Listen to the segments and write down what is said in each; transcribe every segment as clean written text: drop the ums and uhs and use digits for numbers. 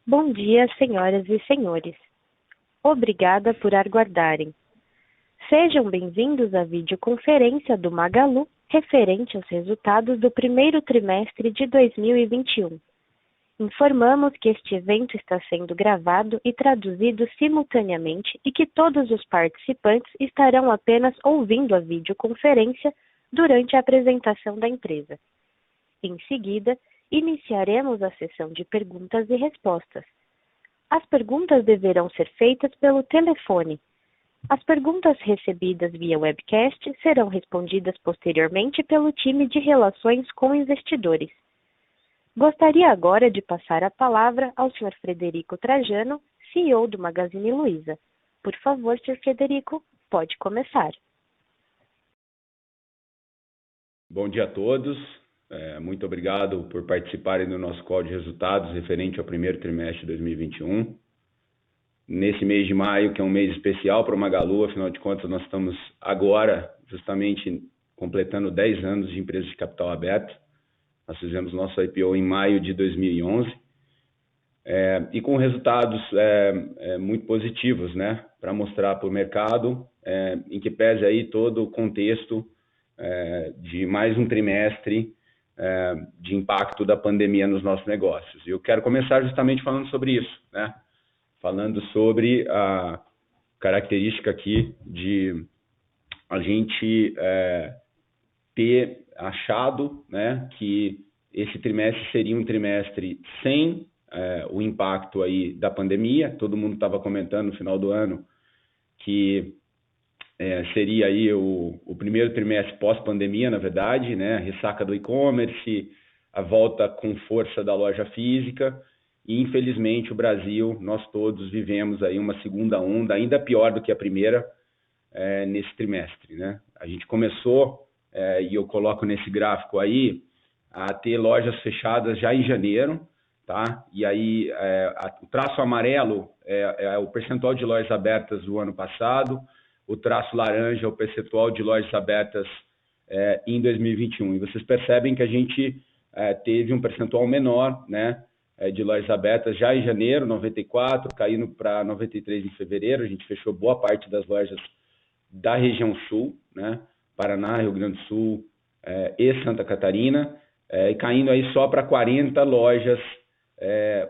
Bom dia, senhoras e senhores. Obrigada por aguardarem. Sejam bem-vindos à videoconferência do Magalu referente aos resultados do primeiro trimestre de 2021. Informamos que este evento está sendo gravado e traduzido simultaneamente e que todos os participantes estarão apenas ouvindo a videoconferência durante a apresentação da empresa. Em seguida, iniciaremos a sessão de perguntas e respostas. As perguntas deverão ser feitas pelo telefone. As perguntas recebidas via webcast serão respondidas posteriormente pelo time de relações com investidores. Gostaria agora de passar a palavra ao Sr. Frederico Trajano, CEO do Magazine Luiza. Por favor, Sr. Frederico, pode começar. Bom dia a todos. Muito obrigado por participarem do nosso call de resultados referente ao primeiro trimestre de 2021. Nesse mês de maio, que é um mês especial para o Magalu, afinal de contas, nós estamos agora justamente completando 10 anos de empresa de capital aberto. Nós fizemos nosso IPO em maio de 2011 e com resultados muito positivos, né, para mostrar para o mercado, em que pese aí todo o contexto de mais um trimestre de impacto da pandemia nos nossos negócios. E eu quero começar justamente falando sobre isso, né? Falando sobre a característica aqui de a gente ter achado, né, que esse trimestre seria um trimestre sem o impacto aí da pandemia. Todo mundo estava comentando no final do ano que seria aí o primeiro trimestre pós-pandemia, na verdade, né? A ressaca do e-commerce, a volta com força da loja física e, infelizmente, o Brasil, nós todos vivemos aí uma segunda onda, ainda pior do que a primeira, nesse trimestre, né? A gente começou, e eu coloco nesse gráfico aí, a ter lojas fechadas já em janeiro, tá? E aí, o traço amarelo é o percentual de lojas abertas do ano passado, o traço laranja é o percentual de lojas abertas em 2021. E vocês percebem que a gente teve um percentual menor, né, de lojas abertas já em janeiro, 94, caindo para 93 em fevereiro. A gente fechou boa parte das lojas da região sul, né, Paraná, Rio Grande do Sul e Santa Catarina, e caindo aí só para 40 lojas,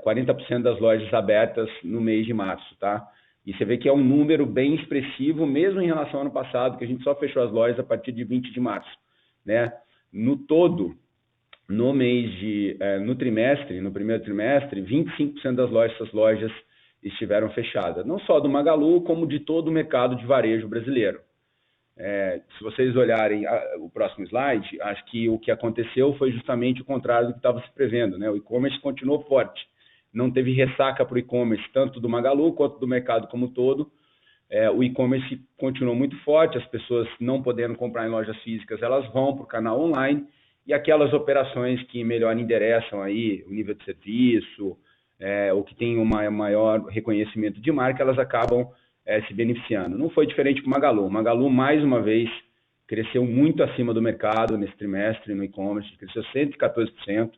40% das lojas abertas no mês de março, tá? E você vê que é um número bem expressivo, mesmo em relação ao ano passado, que a gente só fechou as lojas a partir de 20 de março, né? No todo, no trimestre, no primeiro trimestre, 25% dessas lojas estiveram fechadas. Não só do Magalu, como de todo o mercado de varejo brasileiro. Se vocês olharem o próximo slide, acho que o que aconteceu foi justamente o contrário do que estava se prevendo, né? O e-commerce continuou forte. Não teve ressaca para o e-commerce, tanto do Magalu quanto do mercado como um todo. O e-commerce continuou muito forte, as pessoas não podendo comprar em lojas físicas, elas vão para o canal online, e aquelas operações que melhor endereçam aí o nível de serviço, ou que tem um maior reconhecimento de marca, elas acabam se beneficiando. Não foi diferente para o Magalu. O Magalu, mais uma vez, cresceu muito acima do mercado nesse trimestre no e-commerce, cresceu 114%.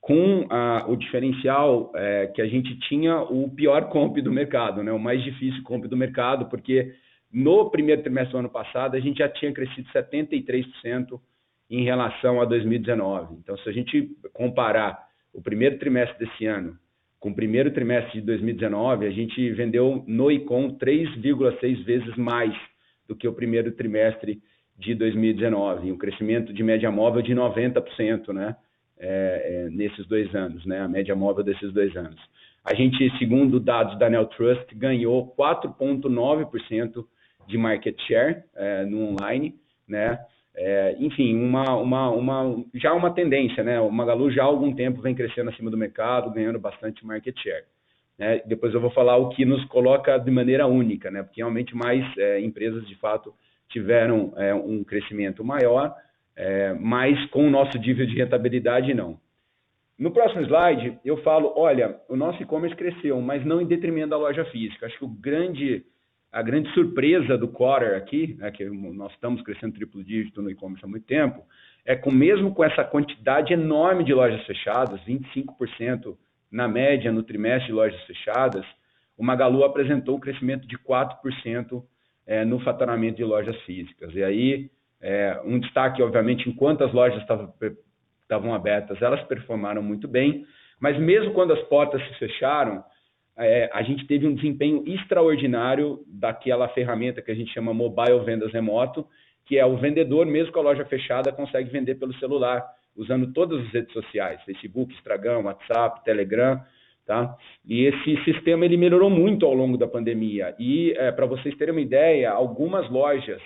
Com o diferencial que a gente tinha o pior comp do mercado, né? O mais difícil comp do mercado, porque no primeiro trimestre do ano passado a gente já tinha crescido 73% em relação a 2019. Então, se a gente comparar o primeiro trimestre desse ano com o primeiro trimestre de 2019, a gente vendeu no e-com 3,6 vezes mais do que o primeiro trimestre de 2019, e um crescimento de média móvel de 90%, né? Nesses 2 anos, né? A média móvel desses 2 anos. A gente, segundo dados da Neltrust, ganhou 4,9% de market share no online, né? Enfim, já uma tendência, né? O Magalu já há algum tempo vem crescendo acima do mercado, ganhando bastante market share. Né? Depois eu vou falar o que nos coloca de maneira única, né? Porque realmente mais empresas, de fato, tiveram um crescimento maior, mas com o nosso nível de rentabilidade, não. No próximo slide, eu falo, olha, o nosso e-commerce cresceu, mas não em detrimento da loja física. Acho que a grande surpresa do quarter aqui, né, que nós estamos crescendo triplo dígito no e-commerce há muito tempo, mesmo com essa quantidade enorme de lojas fechadas, 25% na média, no trimestre de lojas fechadas, o Magalu apresentou um crescimento de 4% no faturamento de lojas físicas. E aí, um destaque, obviamente, enquanto as lojas estavam abertas, elas performaram muito bem, mas mesmo quando as portas se fecharam, a gente teve um desempenho extraordinário daquela ferramenta que a gente chama Mobile Vendas Remoto, que é o vendedor, mesmo com a loja fechada, consegue vender pelo celular, usando todas as redes sociais, Facebook, Instagram, WhatsApp, Telegram, tá? E esse sistema ele melhorou muito ao longo da pandemia. E, para vocês terem uma ideia, algumas lojas,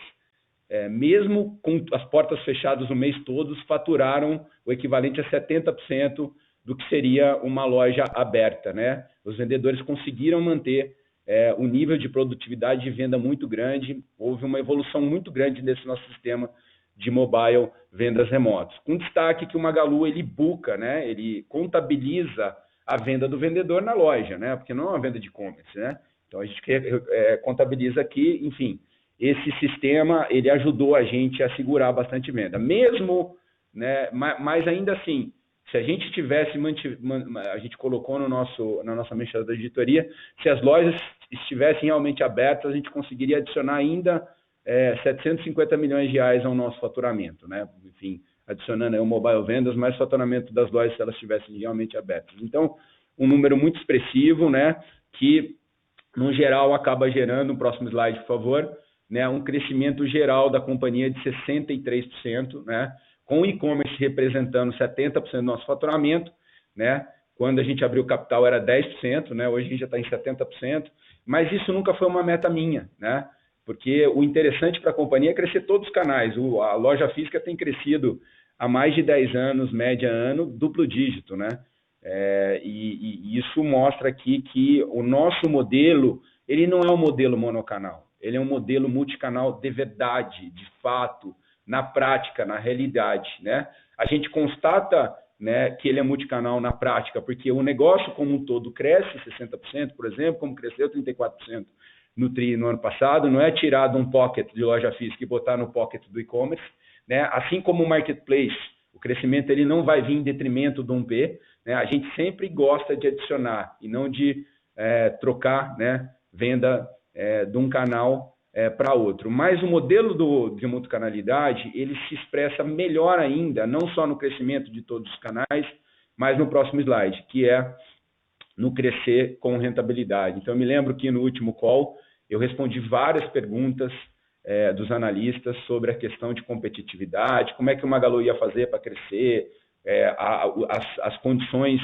mesmo com as portas fechadas o mês todo, faturaram o equivalente a 70% do que seria uma loja aberta, né? Os vendedores conseguiram manter um nível de produtividade de venda muito grande, houve uma evolução muito grande nesse nosso sistema de mobile vendas remotos. Com destaque que o Magalu, ele buca, né? Ele contabiliza a venda do vendedor na loja, né? Porque não é uma venda de e-commerce, né? Então, a gente contabiliza aqui, enfim, esse sistema, ele ajudou a gente a segurar bastante venda. Mesmo, né? Mas ainda assim, se a gente tivesse a gente colocou na nossa mensagem da editoria, se as lojas estivessem realmente abertas, a gente conseguiria adicionar ainda 750 milhões de reais ao nosso faturamento, né? Enfim, adicionando aí o mobile vendas, mais faturamento das lojas se elas estivessem realmente abertas. Então, um número muito expressivo, né? Que, no geral, acaba gerando, próximo slide, por favor, né? Um crescimento geral da companhia de 63%, né? Com o e-commerce representando 70% do nosso faturamento, né? Quando a gente abriu o capital era 10%, né? Hoje a gente já está em 70%, mas isso nunca foi uma meta minha, né? Porque o interessante para a companhia é crescer todos os canais. A loja física tem crescido há mais de 10 anos, média ano, duplo dígito, né? E isso mostra aqui que o nosso modelo, ele não é um modelo monocanal, ele é um modelo multicanal de verdade, de fato, na prática, na realidade, né? A gente constata, né, que ele é multicanal na prática, porque o negócio como um todo cresce 60%, por exemplo, como cresceu 34% no TRI no ano passado, não é tirado um pocket de loja física e botar no pocket do e-commerce, né? Assim como o marketplace, o crescimento ele não vai vir em detrimento do 1P, né? A gente sempre gosta de adicionar e não de trocar, né, venda de um canal para outro. Mas o modelo de multicanalidade, ele se expressa melhor ainda, não só no crescimento de todos os canais, mas no próximo slide, que é no crescer com rentabilidade. Então, eu me lembro que no último call, eu respondi várias perguntas dos analistas sobre a questão de competitividade, como é que o Magalu ia fazer para crescer, as condições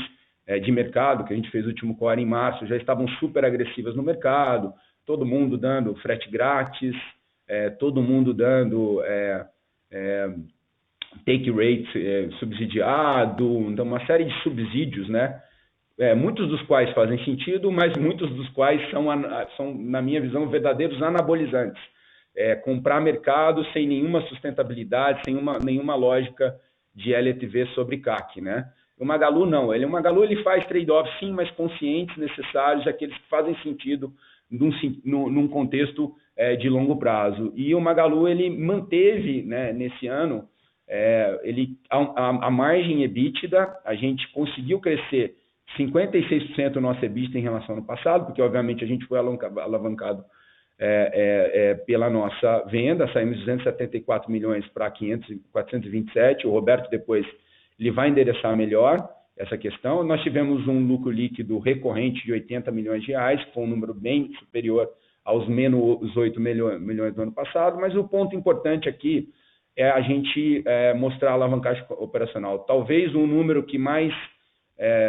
de mercado, que a gente fez o último call em março, já estavam super agressivas no mercado, todo mundo dando frete grátis, todo mundo dando take rate subsidiado, então uma série de subsídios, né? Muitos dos quais fazem sentido, mas muitos dos quais são, na minha visão, verdadeiros anabolizantes. Comprar mercado sem nenhuma sustentabilidade, sem nenhuma lógica de LTV sobre CAC, né? O Magalu não, o Magalu ele faz trade-offs sim, mas conscientes, necessários, aqueles que fazem sentido num contexto de longo prazo. E o Magalu ele manteve, né, nesse ano, a margem EBITDA, a gente conseguiu crescer 56% do nosso EBITDA em relação ao ano passado, porque obviamente a gente foi alavancado pela nossa venda, saímos de 274 milhões para 427, o Roberto depois ele vai endereçar melhor essa questão. Nós tivemos um lucro líquido recorrente de 80 milhões de reais, que foi um número bem superior aos menos 8 milhões do ano passado, mas o ponto importante aqui é a gente mostrar a alavancagem operacional. Talvez um número que mais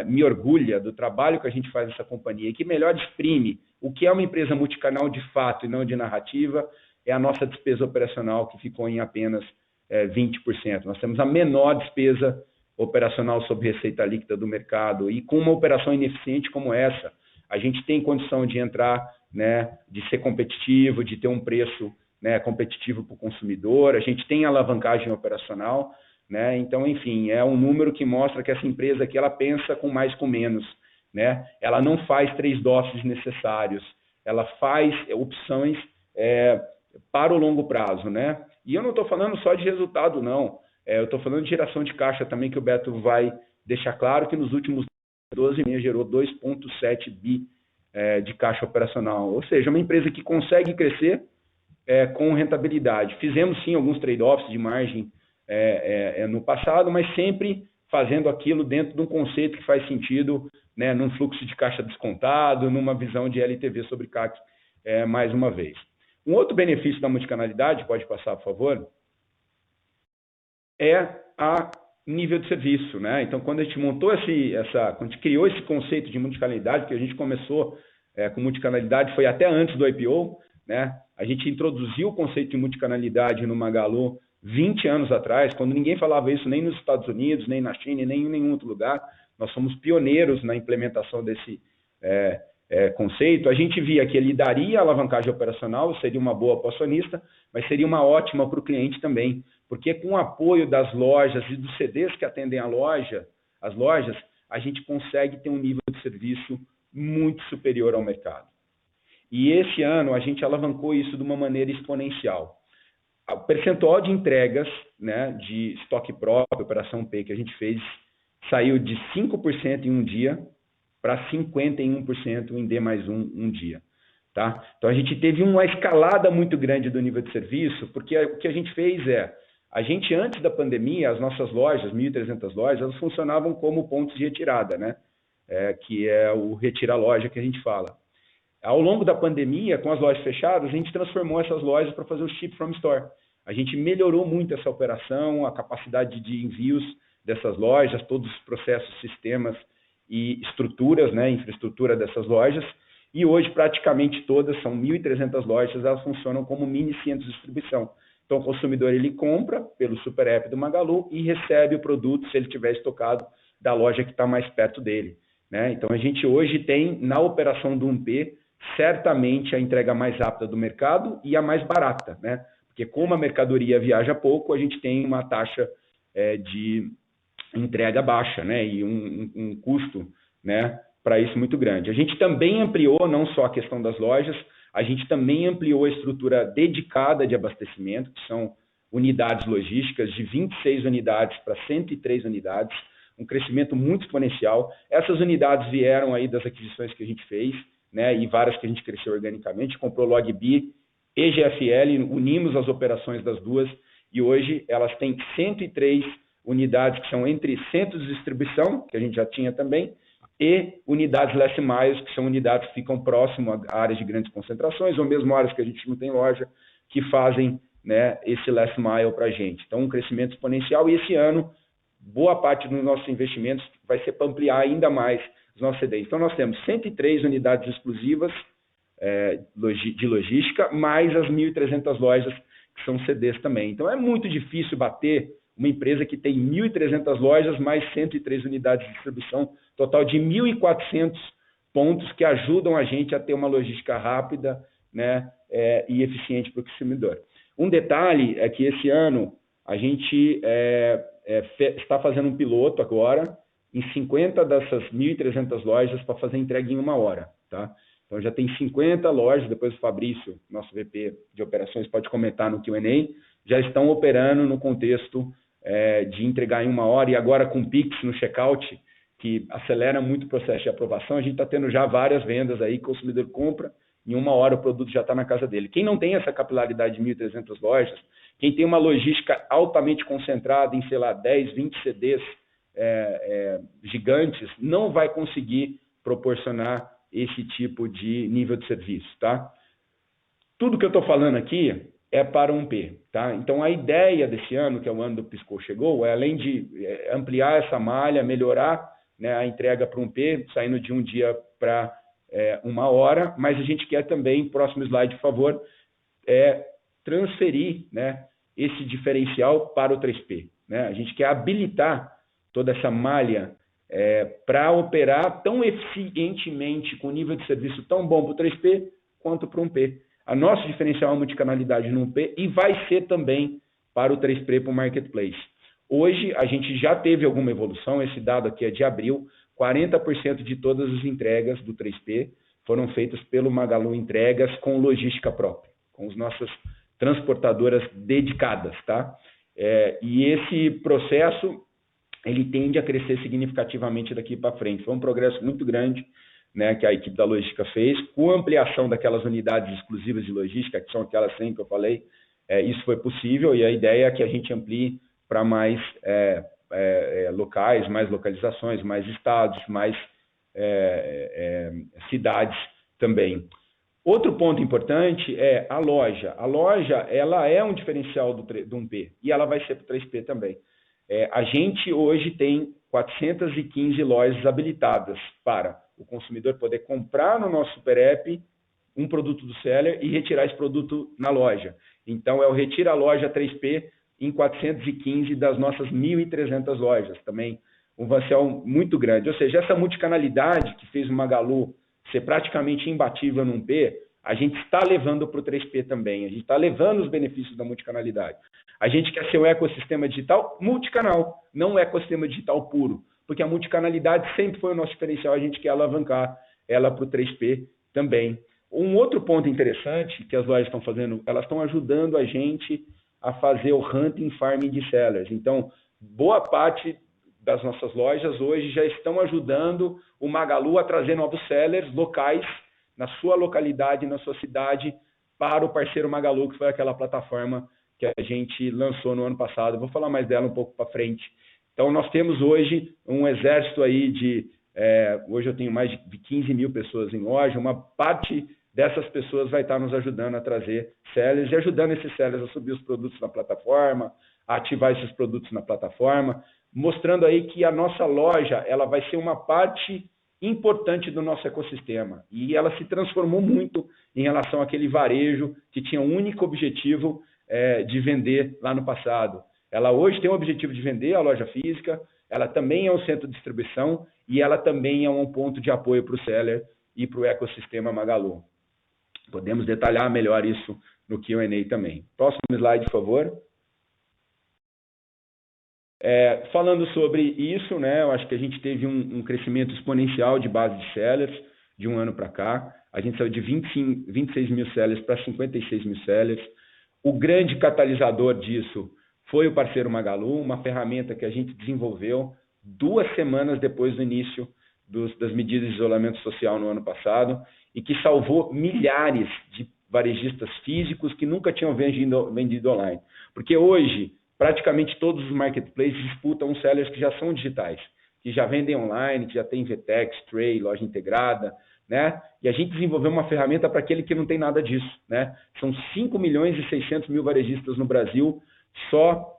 me orgulha do trabalho que a gente faz nessa companhia e que melhor exprime o que é uma empresa multicanal de fato e não de narrativa, é a nossa despesa operacional, que ficou em apenas 20%. Nós temos a menor despesa operacional sobre receita líquida do mercado, e com uma operação ineficiente como essa, a gente tem condição de entrar, né, de ser competitivo, de ter um preço, né, competitivo para o consumidor, a gente tem alavancagem operacional, né? Então, enfim, é um número que mostra que essa empresa aqui ela pensa com mais com menos, né? Ela não faz 3 doces necessários, ela faz opções para o longo prazo, né? E eu não estou falando só de resultado, não. Eu estou falando de geração de caixa também, que o Beto vai deixar claro que nos últimos 12 gerou 2,7 bi de caixa operacional. Ou seja, uma empresa que consegue crescer com rentabilidade. Fizemos, sim, alguns trade-offs de margem no passado, mas sempre fazendo aquilo dentro de um conceito que faz sentido, né, num fluxo de caixa descontado, numa visão de LTV sobre CAC, mais uma vez. Um outro benefício da multicanalidade, pode passar, por favor, é a nível de serviço, né? Então, quando a gente montou quando a gente criou esse conceito de multicanalidade, que a gente começou com multicanalidade, foi até antes do IPO, né? A gente introduziu o conceito de multicanalidade no Magalu 20 anos atrás, quando ninguém falava isso nem nos Estados Unidos, nem na China, nem em nenhum outro lugar. Nós somos pioneiros na implementação desse conceito. A gente via que ele daria alavancagem operacional, seria uma boa para o acionista, mas seria uma ótima para o cliente também, porque com o apoio das lojas e dos CDs que atendem as lojas, a gente consegue ter um nível de serviço muito superior ao mercado. E esse ano a gente alavancou isso de uma maneira exponencial. O percentual de entregas, né, de estoque próprio, operação P, que a gente fez, saiu de 5% em um dia para 51% em D mais um dia. Tá? Então, a gente teve uma escalada muito grande do nível de serviço, porque o que a gente fez a gente, antes da pandemia, as nossas lojas, 1.300 lojas, elas funcionavam como pontos de retirada, né? Que é o retira-loja que a gente fala. Ao longo da pandemia, com as lojas fechadas, a gente transformou essas lojas para fazer o ship from store. A gente melhorou muito essa operação, a capacidade de envios dessas lojas, todos os processos, sistemas e estruturas, né, infraestrutura dessas lojas. E hoje, praticamente todas, são 1.300 lojas, elas funcionam como mini centros de distribuição. Então, o consumidor ele compra pelo Super App do Magalu e recebe o produto, se ele tiver estocado, da loja que está mais perto dele, né? Então, a gente hoje tem, na operação do 1P, certamente a entrega mais rápida do mercado e a mais barata, né? Porque como a mercadoria viaja pouco, a gente tem uma taxa de entrega baixa, né? E um custo, né, para isso muito grande. A gente também ampliou não só a questão das lojas, a gente também ampliou a estrutura dedicada de abastecimento, que são unidades logísticas, de 26 unidades para 103 unidades, um crescimento muito exponencial. Essas unidades vieram aí das aquisições que a gente fez, né, e várias que a gente cresceu organicamente, comprou Logbi e GFL, unimos as operações das duas, e hoje elas têm 103 unidades que são entre centros de distribuição, que a gente já tinha também, e unidades last miles, que são unidades que ficam próximo a áreas de grandes concentrações, ou mesmo áreas que a gente não tem loja, que fazem, né, esse last mile para a gente. Então, um crescimento exponencial, e esse ano, boa parte dos nossos investimentos vai ser para ampliar ainda mais os nossos CDs. Então, nós temos 103 unidades exclusivas de logística, mais as 1.300 lojas que são CDs também. Então, é muito difícil bater uma empresa que tem 1.300 lojas, mais 103 unidades de distribuição, total de 1.400 pontos que ajudam a gente a ter uma logística rápida, né, e eficiente para o consumidor. Um detalhe é que esse ano a gente está fazendo um piloto agora em 50 dessas 1.300 lojas para fazer entrega em 1 hora. Tá? Então já tem 50 lojas, depois o Fabrício, nosso VP de operações, pode comentar no Q&A, já estão operando no contexto de entregar em 1 hora, e agora com Pix no checkout, que acelera muito o processo de aprovação, a gente está tendo já várias vendas aí, que o consumidor compra, em 1 hora o produto já está na casa dele. Quem não tem essa capilaridade de 1.300 lojas, quem tem uma logística altamente concentrada em, sei lá, 10, 20 CDs gigantes, não vai conseguir proporcionar esse tipo de nível de serviço, tá? Tudo que eu estou falando aqui é para 1P, tá? Então, a ideia desse ano, que é o ano do Piscou Chegou, é além de ampliar essa malha, melhorar, né, a entrega para 1P, saindo de um dia para 1 hora, mas a gente quer também, próximo slide, por favor, transferir, né, esse diferencial para o 3P, né? A gente quer habilitar toda essa malha para operar tão eficientemente, com nível de serviço tão bom para o 3P quanto para o 1P. A nossa diferencial é a multicanalidade no 1P e vai ser também para o 3P, para o Marketplace. Hoje, a gente já teve alguma evolução, esse dado aqui é de abril, 40% de todas as entregas do 3P foram feitas pelo Magalu Entregas com logística própria, com as nossas transportadoras dedicadas, tá? E esse processo ele tende a crescer significativamente daqui para frente. Foi um progresso muito grande, né, que a equipe da logística fez, com a ampliação daquelas unidades exclusivas de logística, que são aquelas 100 que eu falei, isso foi possível, e a ideia é que a gente amplie para mais locais, mais localizações, mais estados, mais cidades também. Outro ponto importante é a loja. A loja, ela é um diferencial do 1P, e ela vai ser para o 3P também. A gente hoje tem 415 lojas habilitadas para o consumidor poder comprar no nosso Super App um produto do seller e retirar esse produto na loja. Então, é o Retira a Loja 3P em 415 das nossas 1.300 lojas. Também um avanço muito grande. Ou seja, essa multicanalidade que fez o Magalu ser praticamente imbatível no 1P, a gente está levando para o 3P também. A gente está levando os benefícios da multicanalidade. A gente quer ser um ecossistema digital multicanal, não um ecossistema digital puro, porque a multicanalidade sempre foi o nosso diferencial, a gente quer alavancar ela para o 3P também. Um outro ponto interessante que as lojas estão fazendo, elas estão ajudando a gente a fazer o hunting farming de sellers. Então, boa parte das nossas lojas hoje já estão ajudando o Magalu a trazer novos sellers locais na sua localidade, na sua cidade, para o parceiro Magalu, que foi aquela plataforma que a gente lançou no ano passado. Eu vou falar mais dela um pouco para frente. Então, nós temos hoje um exército aí de... hoje eu tenho mais de 15 mil pessoas em loja. Uma parte dessas pessoas vai estar nos ajudando a trazer sellers e ajudando esses sellers a subir os produtos na plataforma, a ativar esses produtos na plataforma, mostrando aí que a nossa loja ela vai ser uma parte importante do nosso ecossistema. E ela se transformou muito em relação àquele varejo que tinha um único objetivo de vender lá no passado. Ela hoje tem o objetivo de vender a loja física, ela também é um centro de distribuição e ela também é um ponto de apoio para o seller e para o ecossistema Magalu. Podemos detalhar melhor isso no Q&A também. Próximo slide, por favor. Falando sobre isso, né, eu acho que a gente teve um crescimento exponencial de base de sellers de um ano para cá. A gente saiu de 26 mil sellers para 56 mil sellers. O grande catalisador disso foi o parceiro Magalu, uma ferramenta que a gente desenvolveu 2 semanas depois do início das medidas de isolamento social no ano passado e que salvou milhares de varejistas físicos que nunca tinham vendido online. Porque hoje, praticamente todos os marketplaces disputam sellers que já são digitais, que já vendem online, que já tem VTEX, Tray, loja integrada, né? E a gente desenvolveu uma ferramenta para aquele que não tem nada disso, né? São 5 milhões e 600 mil varejistas no Brasil, só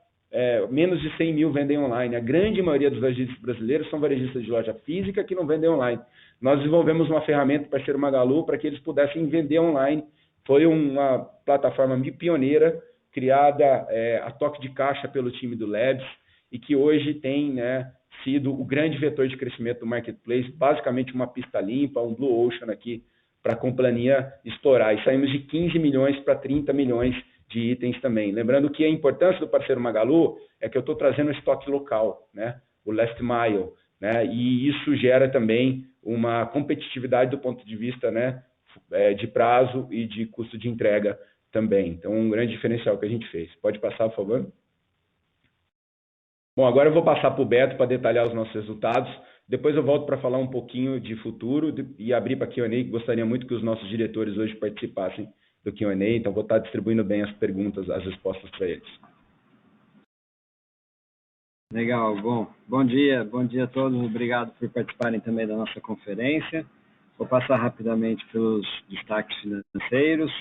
menos de 100 mil vendem online. A grande maioria dos varejistas brasileiros são varejistas de loja física que não vendem online. Nós desenvolvemos uma ferramenta para ser o Magalu para que eles pudessem vender online. Foi uma plataforma pioneira, criada a toque de caixa pelo time do Labs e que hoje tem, né, sido o grande vetor de crescimento do marketplace, basicamente uma pista limpa, um Blue Ocean aqui para a companhia estourar. E saímos de 15 milhões para 30 milhões de itens também. Lembrando que a importância do parceiro Magalu é que eu estou trazendo estoque local, né, o last mile, né, e isso gera também uma competitividade do ponto de vista, né, de prazo e de custo de entrega também. Então, um grande diferencial que a gente fez. Pode passar, por favor? Bom, agora eu vou passar para o Beto para detalhar os nossos resultados. Depois eu volto para falar um pouquinho de futuro e abrir para Q&A, que gostaria muito que os nossos diretores hoje participassem do Q&A. Então, vou estar distribuindo bem as perguntas, as respostas para eles. Legal, bom dia a todos. Obrigado por participarem também da nossa conferência. Vou passar rapidamente pelos destaques financeiros.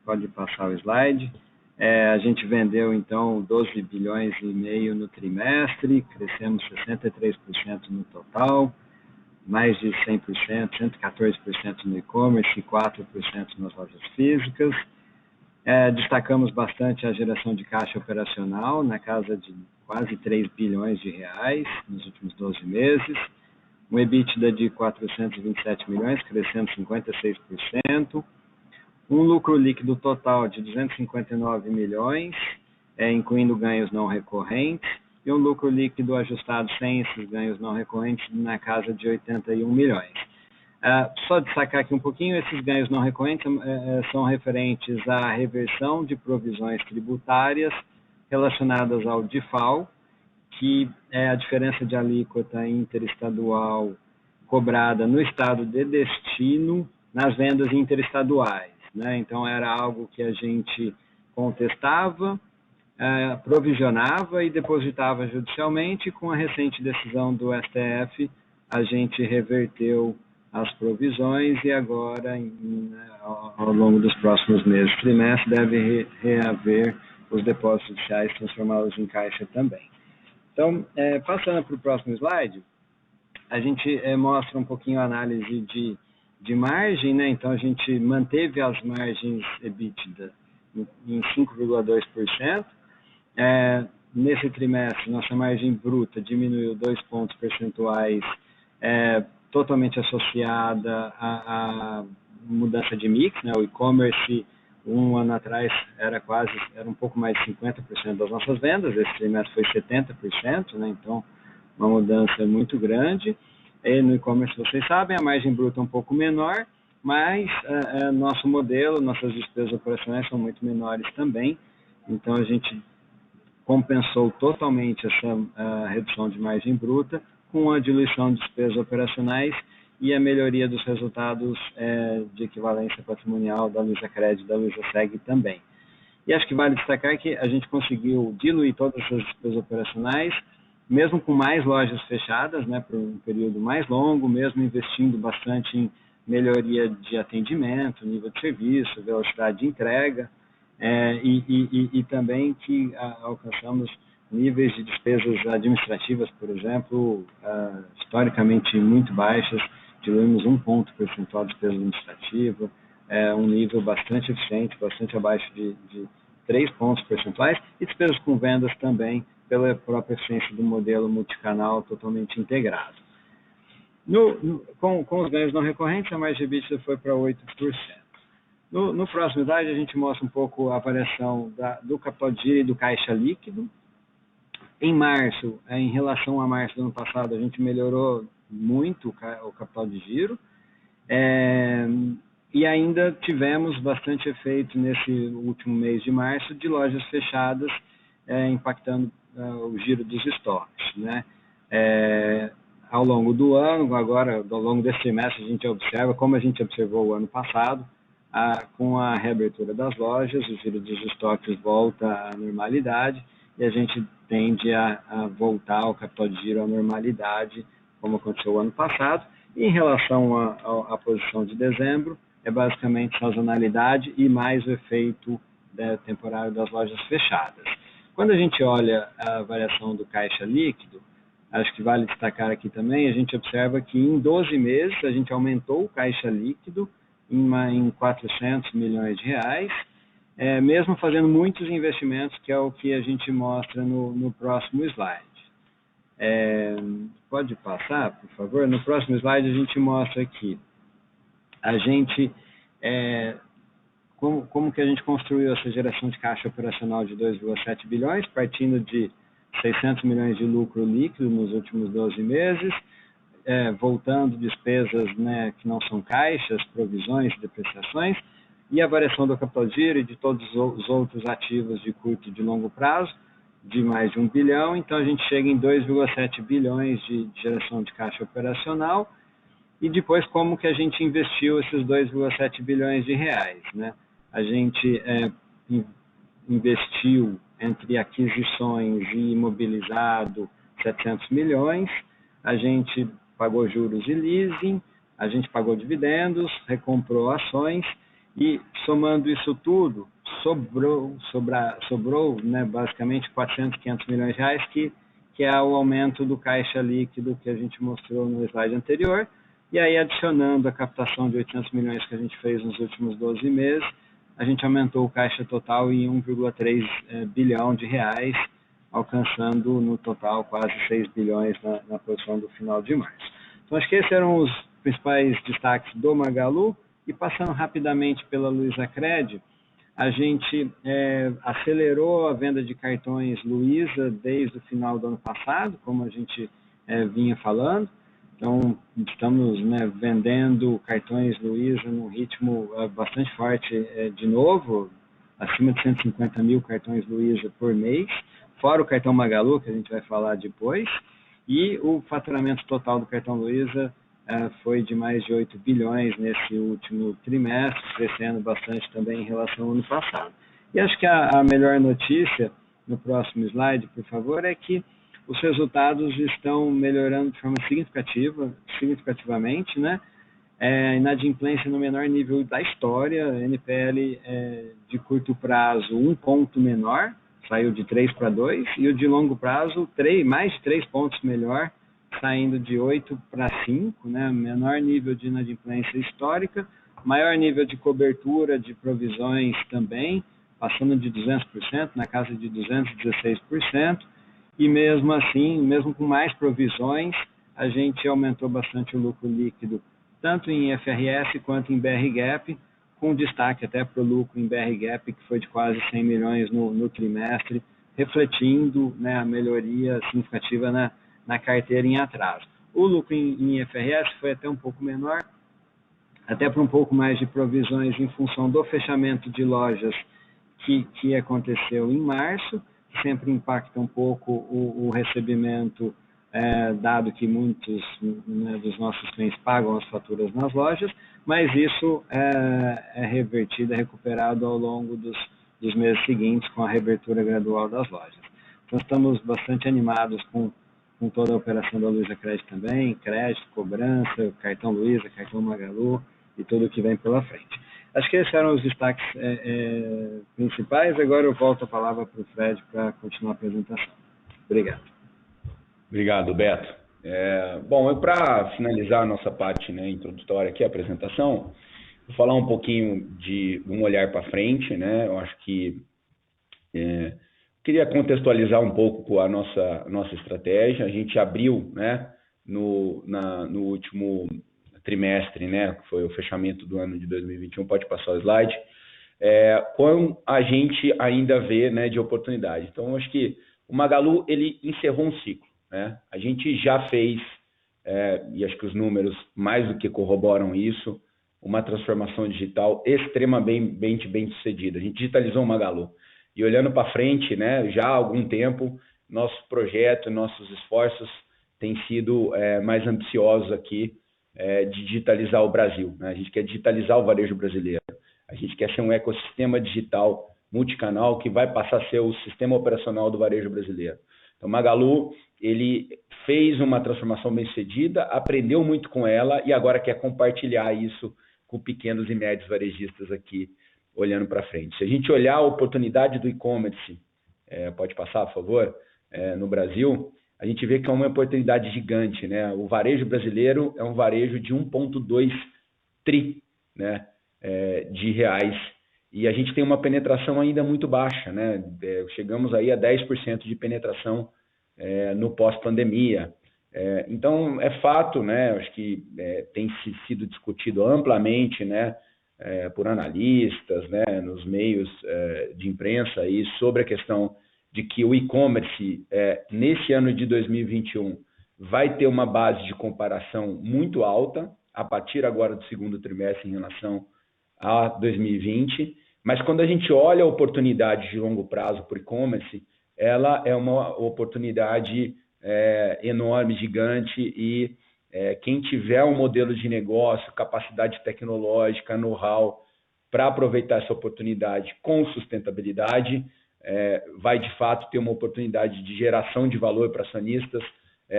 Pode passar o slide. A gente vendeu, então, 12 bilhões e meio no trimestre, crescemos 63% no total, mais de 100%, 114% no e-commerce e 4% nas lojas físicas. Destacamos bastante a geração de caixa operacional, na casa de quase 3 bilhões de reais nos últimos 12 meses, um EBITDA de 427 milhões, crescendo 56%, um lucro líquido total de 259 milhões, incluindo ganhos não recorrentes, e um lucro líquido ajustado sem esses ganhos não recorrentes na casa de 81 milhões. Só destacar aqui um pouquinho, esses ganhos não recorrentes são referentes à reversão de provisões tributárias relacionadas ao DIFAL que é a diferença de alíquota interestadual cobrada no estado de destino nas vendas interestaduais, né? Então, era algo que a gente contestava, provisionava e depositava judicialmente. Com a recente decisão do STF, a gente reverteu as provisões e agora, ao longo dos próximos meses, trimestre, deve reaver os depósitos judiciais, transformá-los em caixa também. Então, passando para o próximo slide, a gente mostra um pouquinho a análise de margem, né? Então, a gente manteve as margens EBITDA em 5,2%. Nesse trimestre, nossa margem bruta diminuiu 2 pontos percentuais, totalmente associada à mudança de mix, né? O e-commerce, um ano atrás, era um pouco mais de 50% das nossas vendas, esse trimestre foi 70%, né? Então, uma mudança muito grande. E no e-commerce, vocês sabem, a margem bruta é um pouco menor, mas nosso modelo, nossas despesas operacionais são muito menores também, então a gente compensou totalmente essa redução de margem bruta com a diluição de despesas operacionais e a melhoria dos resultados de equivalência patrimonial da Luizacred e da Luizaseg também. E acho que vale destacar que a gente conseguiu diluir todas essas despesas operacionais, mesmo com mais lojas fechadas, né, por um período mais longo, mesmo investindo bastante em melhoria de atendimento, nível de serviço, velocidade de entrega, e também que alcançamos níveis de despesas administrativas, por exemplo, historicamente muito baixas, diluímos 1 ponto percentual de despesa administrativa, um nível bastante eficiente, bastante abaixo de 3 pontos percentuais, e despesas com vendas também, pela própria eficiência do modelo multicanal totalmente integrado. Com os ganhos não recorrentes, a margem EBITDA foi para 8%. No próximo slide, a gente mostra um pouco a variação do capital de giro e do caixa líquido. Em março, em relação a março do ano passado, a gente melhorou muito o capital de giro, e ainda tivemos bastante efeito nesse último mês de março de lojas fechadas, impactando o giro dos estoques, né? Ao longo do ano, agora, ao longo desse trimestre, a gente observa, como a gente observou o ano passado, com a reabertura das lojas, o giro dos estoques volta à normalidade e a gente tende a voltar ao capital de giro à normalidade, como aconteceu o ano passado. E em relação à posição de dezembro, é basicamente sazonalidade e mais o efeito temporário das lojas fechadas. Quando a gente olha a variação do caixa líquido, acho que vale destacar aqui também, a gente observa que em 12 meses a gente aumentou o caixa líquido em 400 milhões de reais, mesmo fazendo muitos investimentos, que é o que a gente mostra no próximo slide. Pode passar, por favor? No próximo slide a gente mostra aqui a gente, como que a gente construiu essa geração de caixa operacional de 2,7 bilhões, partindo de 600 milhões de lucro líquido nos últimos 12 meses, voltando despesas, né, que não são caixas, provisões, depreciações, e a variação do capital de giro e de todos os outros ativos de curto e de longo prazo, de mais de 1 bilhão, então a gente chega em 2,7 bilhões de geração de caixa operacional, e depois como que a gente investiu esses 2,7 bilhões de reais, né? A gente investiu entre aquisições e imobilizado 700 milhões, a gente pagou juros e leasing, a gente pagou dividendos, recomprou ações e somando isso tudo, sobrou, né, basicamente 400, 500 milhões de reais, que é o aumento do caixa líquido que a gente mostrou no slide anterior, e aí adicionando a captação de 800 milhões que a gente fez nos últimos 12 meses, a gente aumentou o caixa total em 1,3 bilhão de reais, alcançando no total quase 6 bilhões na posição do final de março. Então acho que esses eram os principais destaques do Magalu, e passando rapidamente pela Luizacred, a gente acelerou a venda de cartões Luiza desde o final do ano passado, como a gente vinha falando. Então, estamos, né, vendendo cartões Luiza num ritmo bastante forte de novo, acima de 150 mil cartões Luiza por mês, fora o cartão Magalu, que a gente vai falar depois, e o faturamento total do cartão Luiza foi de mais de 8 bilhões nesse último trimestre, crescendo bastante também em relação ao ano passado. E acho que a melhor notícia, no próximo slide, por favor, é que os resultados estão melhorando de forma significativamente, né? Inadimplência no menor nível da história, NPL de curto prazo 1 ponto menor, saiu de 3 para 2, e o de longo prazo mais de 3 pontos melhor, saindo de 8 para 5, né? Menor nível de inadimplência histórica, maior nível de cobertura de provisões também, passando de 200%, na casa de 216%, e mesmo assim, mesmo com mais provisões, a gente aumentou bastante o lucro líquido, tanto em IFRS quanto em BR-GAAP, com destaque até para o lucro em BR-GAAP, que foi de quase 100 milhões no trimestre, refletindo, né, a melhoria significativa na carteira em atraso. O lucro em IFRS foi até um pouco menor, até para um pouco mais de provisões em função do fechamento de lojas que aconteceu em março, que sempre impacta um pouco o recebimento, dado que muitos, né, dos nossos clientes pagam as faturas nas lojas, mas isso é revertido, é recuperado ao longo dos meses seguintes com a reabertura gradual das lojas. Então estamos bastante animados com toda a operação da Luiza Crédito também, crédito, cobrança, cartão Luiza, cartão Magalu e tudo o que vem pela frente. Acho que esses eram os destaques principais. Agora eu volto a palavra para o Fred para continuar a apresentação. Obrigado. Obrigado, Beto. Bom, para finalizar a nossa parte, né, introdutória aqui, a apresentação, vou falar um pouquinho de um olhar para frente, né? Eu acho que queria contextualizar um pouco a nossa estratégia. A gente abriu, né, no último trimestre, né, que foi o fechamento do ano de 2021, pode passar o slide, com a gente ainda vê, né, de oportunidade. Então, acho que o Magalu, ele encerrou um ciclo, né? A gente já fez, e acho que os números mais do que corroboram isso, uma transformação digital extremamente bem sucedida. A gente digitalizou o Magalu. E olhando para frente, né, já há algum tempo, nosso projeto, nossos esforços têm sido mais ambiciosos aqui, de digitalizar o Brasil, né? A gente quer digitalizar o varejo brasileiro. A gente quer ser um ecossistema digital multicanal que vai passar a ser o sistema operacional do varejo brasileiro. Então, o Magalu, ele fez uma transformação bem-sucedida, aprendeu muito com ela e agora quer compartilhar isso com pequenos e médios varejistas aqui, olhando para frente. Se a gente olhar a oportunidade do e-commerce, pode passar, por favor, no Brasil, a gente vê que é uma oportunidade gigante, né? O varejo brasileiro é um varejo de 1,2 tri, né, de reais, e a gente tem uma penetração ainda muito baixa, né? Chegamos aí a 10% de penetração no pós-pandemia. Então, é fato, né? Acho que tem sido discutido amplamente, né, por analistas, né, nos meios de imprensa aí, sobre a questão de que o e-commerce, nesse ano de 2021, vai ter uma base de comparação muito alta, a partir agora do segundo trimestre em relação a 2020, mas quando a gente olha a oportunidade de longo prazo para o e-commerce, ela é uma oportunidade enorme, gigante, e quem tiver um modelo de negócio, capacidade tecnológica, know-how para aproveitar essa oportunidade com sustentabilidade, vai de fato ter uma oportunidade de geração de valor para acionistas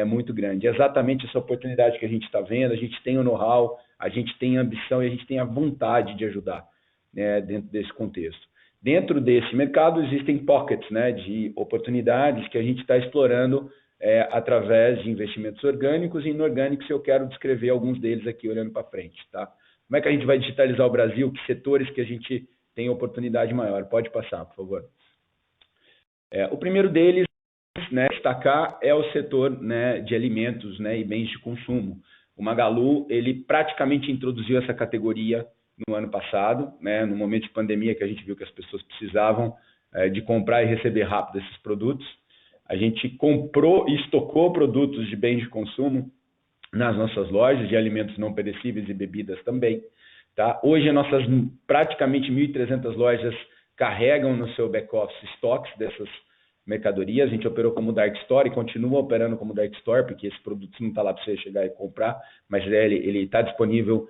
muito grande. É exatamente essa oportunidade que a gente está vendo. A gente tem o know-how, a gente tem a ambição e a gente tem a vontade de ajudar, né, dentro desse contexto. Dentro desse mercado existem pockets, né, de oportunidades que a gente está explorando através de investimentos orgânicos e inorgânicos. Eu quero descrever alguns deles aqui olhando para frente, tá? Como é que a gente vai digitalizar o Brasil? Que setores que a gente tem oportunidade maior? Pode passar, por favor. O primeiro deles, né, destacar, é o setor, né, de alimentos, né, e bens de consumo. O Magalu, ele praticamente introduziu essa categoria no ano passado, né, no momento de pandemia que a gente viu que as pessoas precisavam de comprar e receber rápido esses produtos. A gente comprou e estocou produtos de bens de consumo nas nossas lojas, de alimentos não perecíveis e bebidas também, tá? Hoje, as nossas praticamente 1.300 lojas carregam no seu back-office estoques mercadoria. A gente operou como Dark Store e continua operando como Dark Store, porque esse produto não está lá para você chegar e comprar, mas ele está disponível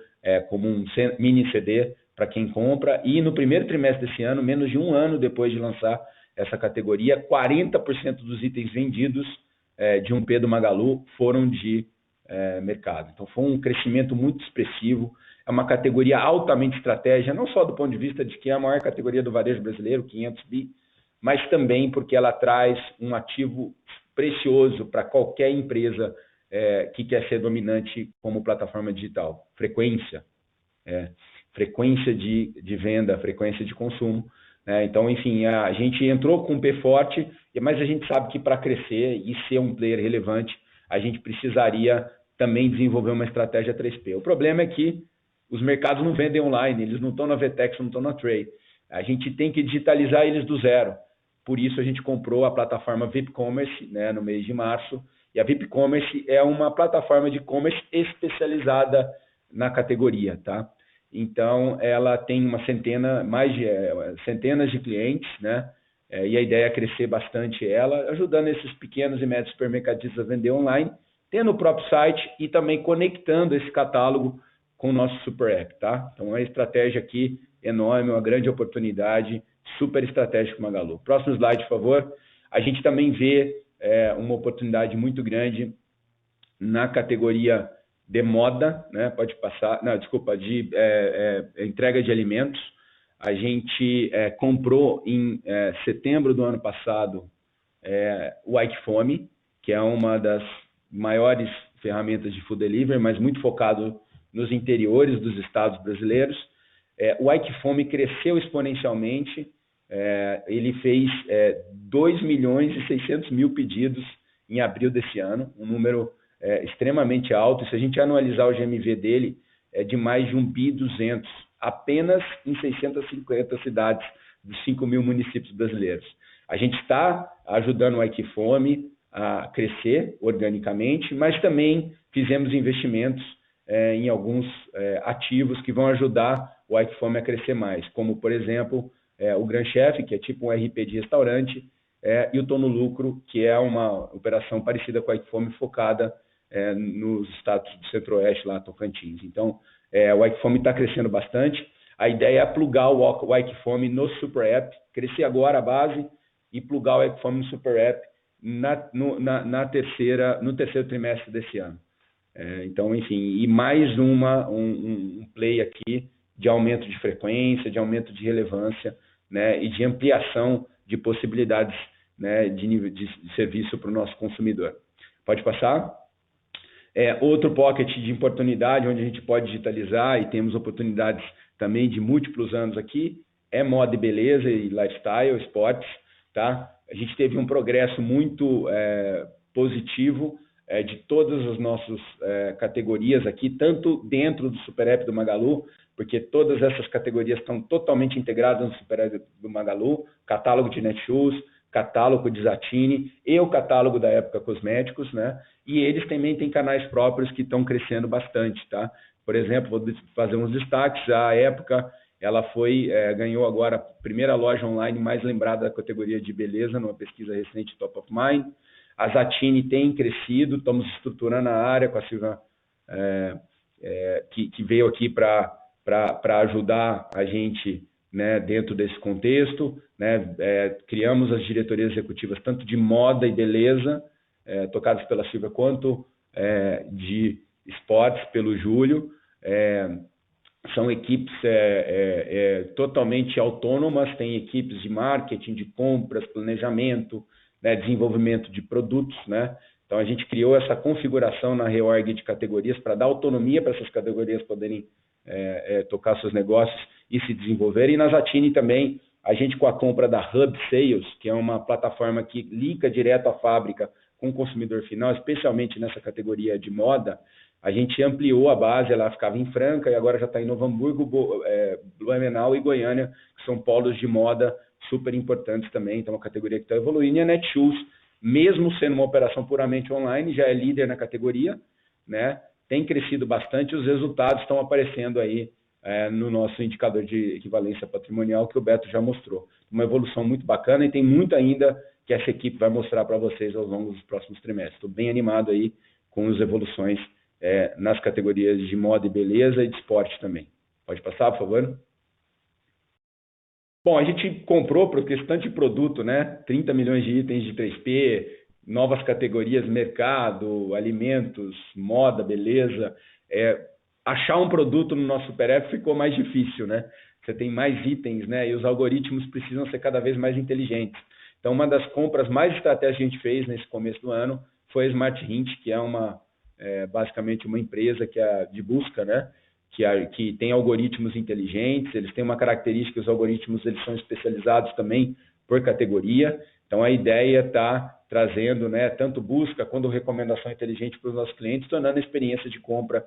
como um mini CD para quem compra. E no primeiro trimestre desse ano, menos de um ano depois de lançar essa categoria, 40% dos itens vendidos de 1P do Magalu foram de mercado. Então foi um crescimento muito expressivo. É uma categoria altamente estratégica, não só do ponto de vista de que é a maior categoria do varejo brasileiro, 500 bi, mas também porque ela traz um ativo precioso para qualquer empresa que quer ser dominante como plataforma digital. Frequência de venda, frequência de consumo. Então, enfim, a gente entrou com um pé forte, mas a gente sabe que para crescer e ser um player relevante, a gente precisaria também desenvolver uma estratégia 3P. O problema é que os mercados não vendem online, eles não estão na VTEX, não estão na Tray. A gente tem que digitalizar eles do zero. Por isso, a gente comprou a plataforma VipCommerce, no mês de março. E a VipCommerce é uma plataforma de e-commerce especializada na categoria, tá? Então, ela tem centenas de clientes, e a ideia é crescer bastante ela, ajudando esses pequenos e médios supermercadistas a vender online, tendo o próprio site e também conectando esse catálogo com o nosso Super App, tá? Então, é uma estratégia aqui enorme, uma grande oportunidade, super estratégica para o Magalu. Próximo slide, por favor. A gente também vê uma oportunidade muito grande na categoria de moda, pode passar, não, desculpa, de entrega de alimentos. A gente comprou em setembro do ano passado o Ikefome, que é uma das maiores ferramentas de food delivery, mas muito focado nos interiores dos estados brasileiros. O Ikefome cresceu exponencialmente, ele fez 2.600.000 pedidos em abril desse ano, um número extremamente alto. Se a gente anualizar o GMV dele, é de mais de 1,2 bi, apenas em 650 cidades dos 5.000 municípios brasileiros. A gente está ajudando o Ikefome a crescer organicamente, mas também fizemos investimentos em alguns ativos que vão ajudar o Ikefome a crescer mais, como, por exemplo, o Gran Chef, que é tipo um RP de restaurante, e o Tô no Lucro, que é uma operação parecida com a Ikefome, focada nos estados do Centro-Oeste, lá Tocantins. Então, o Ikefome está crescendo bastante. A ideia é plugar o Ikefome no Super App, crescer agora a base e plugar o Ikefome no Super App no terceiro trimestre desse ano. Então, enfim, e mais um play aqui de aumento de frequência, de aumento de relevância, e de ampliação de possibilidades, de nível de serviço para o nosso consumidor. Pode passar? Outro pocket de oportunidade onde a gente pode digitalizar e temos oportunidades também de múltiplos anos aqui, moda e beleza e lifestyle, esportes, tá? A gente teve um progresso muito positivo de todas as nossas categorias aqui, tanto dentro do Super App do Magalu, porque todas essas categorias estão totalmente integradas no Super App do Magalu, catálogo de Netshoes, catálogo de Zattini e o catálogo da Época Cosméticos, e eles também têm canais próprios que estão crescendo bastante, tá? Por exemplo, vou fazer uns destaques. A Época, ela ganhou agora a primeira loja online mais lembrada da categoria de beleza, numa pesquisa recente Top of Mind. A Zattini tem crescido, estamos estruturando a área com a Silvia, que veio aqui para ajudar a gente, dentro desse contexto, criamos as diretorias executivas tanto de moda e beleza, tocadas pela Silvia, quanto de esportes pelo Júlio. São equipes totalmente autônomas, tem equipes de marketing, de compras, planejamento, desenvolvimento de produtos, Então, a gente criou essa configuração na reorg de categorias para dar autonomia para essas categorias poderem tocar seus negócios e se desenvolverem. E na Zattini também, a gente, com a compra da Hub Sales, que é uma plataforma que liga direto à fábrica com o consumidor final, especialmente nessa categoria de moda, a gente ampliou a base. Ela ficava em Franca e agora já está em Novo Hamburgo, Blumenau e Goiânia, que são polos de moda super importantes também. Então, uma categoria que está evoluindo. E a Netshoes, mesmo sendo uma operação puramente online, já é líder na categoria, tem crescido bastante. Os resultados estão aparecendo aí no nosso indicador de equivalência patrimonial, que o Beto já mostrou. Uma evolução muito bacana, e tem muito ainda que essa equipe vai mostrar para vocês ao longo dos próximos trimestres. Estou bem animado aí com as evoluções nas categorias de moda e beleza e de esporte também. Pode passar, por favor? Bom, a gente comprou por questão de produto, né? 30 milhões de itens de 3P, novas categorias, mercado, alimentos, moda, beleza. Achar um produto no nosso Super App ficou mais difícil, né? Você tem mais itens, né? E os algoritmos precisam ser cada vez mais inteligentes. Então, uma das compras mais estratégicas que a gente fez nesse começo do ano foi a Smart Hint, que é basicamente uma empresa de busca, né? Que tem algoritmos inteligentes, eles têm uma característica, os algoritmos eles são especializados também por categoria. Então, a ideia está trazendo, né, tanto busca quanto recomendação inteligente para os nossos clientes, tornando a experiência de compra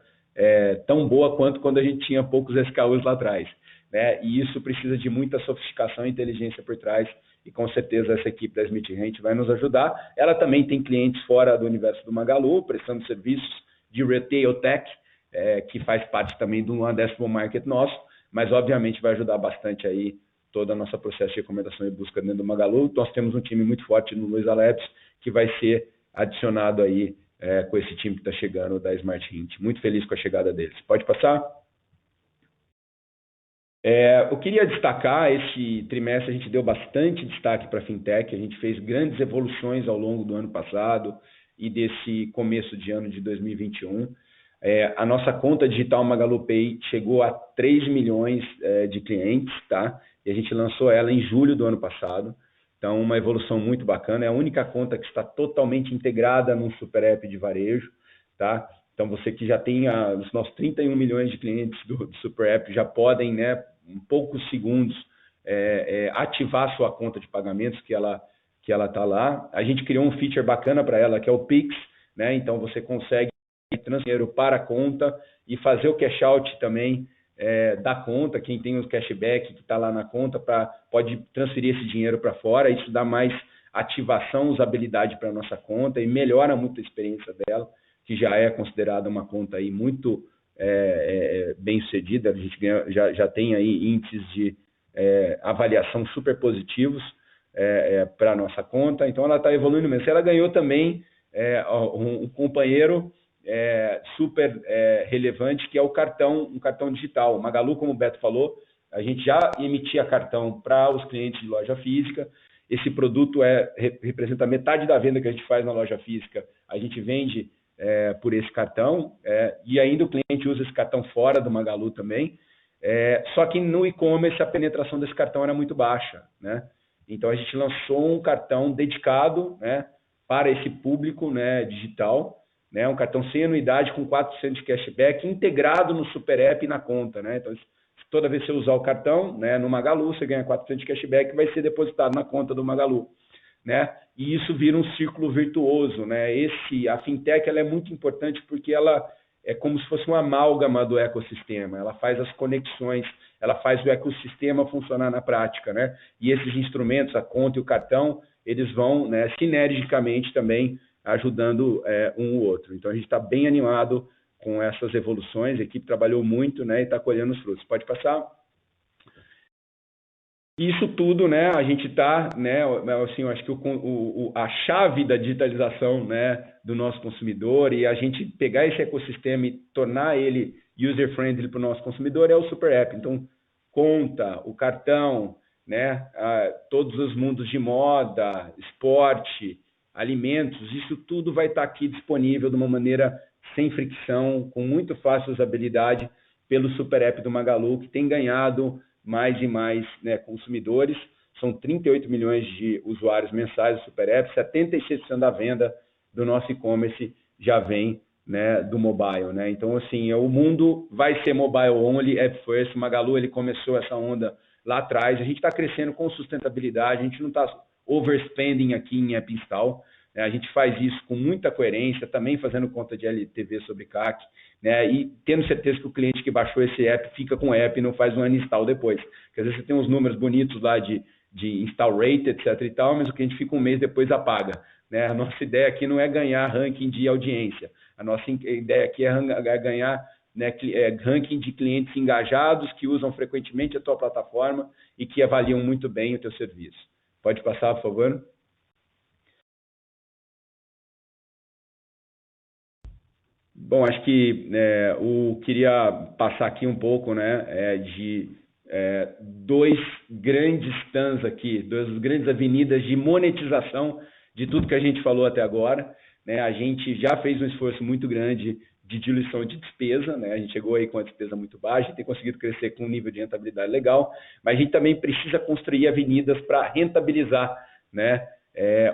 tão boa quanto quando a gente tinha poucos SKUs lá atrás, né? E isso precisa de muita sofisticação e inteligência por trás, e com certeza essa equipe da Smart Hint vai nos ajudar. Ela também tem clientes fora do universo do Magalu, prestando serviços de retail tech, que faz parte também do addressable market nosso, mas obviamente vai ajudar bastante aí todo o nosso processo de recomendação e busca dentro do Magalu. Nós temos um time muito forte no Luiza Labs, que vai ser adicionado aí com esse time que está chegando da Smart Hint. Muito feliz com a chegada deles. Pode passar? Eu queria destacar, esse trimestre a gente deu bastante destaque para a Fintech, a gente fez grandes evoluções ao longo do ano passado e desse começo de ano de 2021. A nossa conta digital MagaluPay chegou a 3 milhões de clientes, tá? E a gente lançou ela em julho do ano passado. Então, uma evolução muito bacana. É a única conta que está totalmente integrada num super app de varejo, tá? Então, você que já tem os nossos 31 milhões de clientes do super app já podem, né, em poucos segundos, ativar sua conta de pagamentos que ela está lá. A gente criou um feature bacana para ela, que é o Pix, né? Então, você consegue transferir dinheiro para a conta e fazer o cash out também da conta. Quem tem o cashback que está lá na conta pode transferir esse dinheiro para fora. Isso dá mais ativação, usabilidade para a nossa conta e melhora muito a experiência dela, que já é considerada uma conta aí muito bem sucedida. A gente já tem aí índices de avaliação super positivos para a nossa conta. Então, ela está evoluindo mesmo. Ela ganhou também um companheiro super relevante, que é um cartão digital. O Magalu, como o Beto falou, a gente já emitia cartão para os clientes de loja física. Esse produto representa metade da venda que a gente faz na loja física. A gente vende por esse cartão, e ainda o cliente usa esse cartão fora do Magalu também. Só que no e-commerce a penetração desse cartão era muito baixa, né? Então a gente lançou um cartão dedicado, né, para esse público, né, digital, né, um cartão sem anuidade com 4% de cashback integrado no super app e na conta, né? Então, toda vez que você usar o cartão, né, no Magalu, você ganha 4% de cashback que vai ser depositado na conta do Magalu, né? E isso vira um círculo virtuoso, né? A Fintech ela é muito importante porque ela é como se fosse uma amálgama do ecossistema. Ela faz as conexões, ela faz o ecossistema funcionar na prática, né? E esses instrumentos, a conta e o cartão, eles vão, né, sinergicamente também ajudando um ou outro. Então, a gente está bem animado com essas evoluções, a equipe trabalhou muito, né, e está colhendo os frutos. Pode passar? Isso tudo, né, a gente está, né, assim, eu acho que a chave da digitalização, né, do nosso consumidor e a gente pegar esse ecossistema e tornar ele user-friendly para o nosso consumidor é o Super App. Então, conta, o cartão, né, todos os mundos de moda, esporte, alimentos, isso tudo vai estar aqui disponível de uma maneira sem fricção, com muito fácil usabilidade pelo Super App do Magalu, que tem ganhado mais e mais, né, consumidores. São 38 milhões de usuários mensais do Super App, 76% da venda do nosso e-commerce já vem, né, do mobile, né? Então, assim, o mundo vai ser mobile only, app first. O Magalu, ele começou essa onda lá atrás. A gente está crescendo com sustentabilidade, a gente não está overspending aqui em app install, né? A gente faz isso com muita coerência, também fazendo conta de LTV sobre CAC, né? E tendo certeza que o cliente que baixou esse app fica com o app e não faz um uninstall depois. Porque às vezes você tem uns números bonitos lá de install rate, etc e tal, mas o cliente fica um mês depois apaga, né? A nossa ideia aqui não é ganhar ranking de audiência, a nossa ideia aqui é ganhar, né, ranking de clientes engajados que usam frequentemente a tua plataforma e que avaliam muito bem o teu serviço. Pode passar, por favor? Bom, acho que queria passar aqui um pouco, né, de dois grandes TAMs aqui, duas grandes avenidas de monetização de tudo que a gente falou até agora, né? A gente já fez um esforço muito grande de diluição de despesa, né? A gente chegou aí com a despesa muito baixa, tem conseguido crescer com um nível de rentabilidade legal, mas a gente também precisa construir avenidas para rentabilizar, né,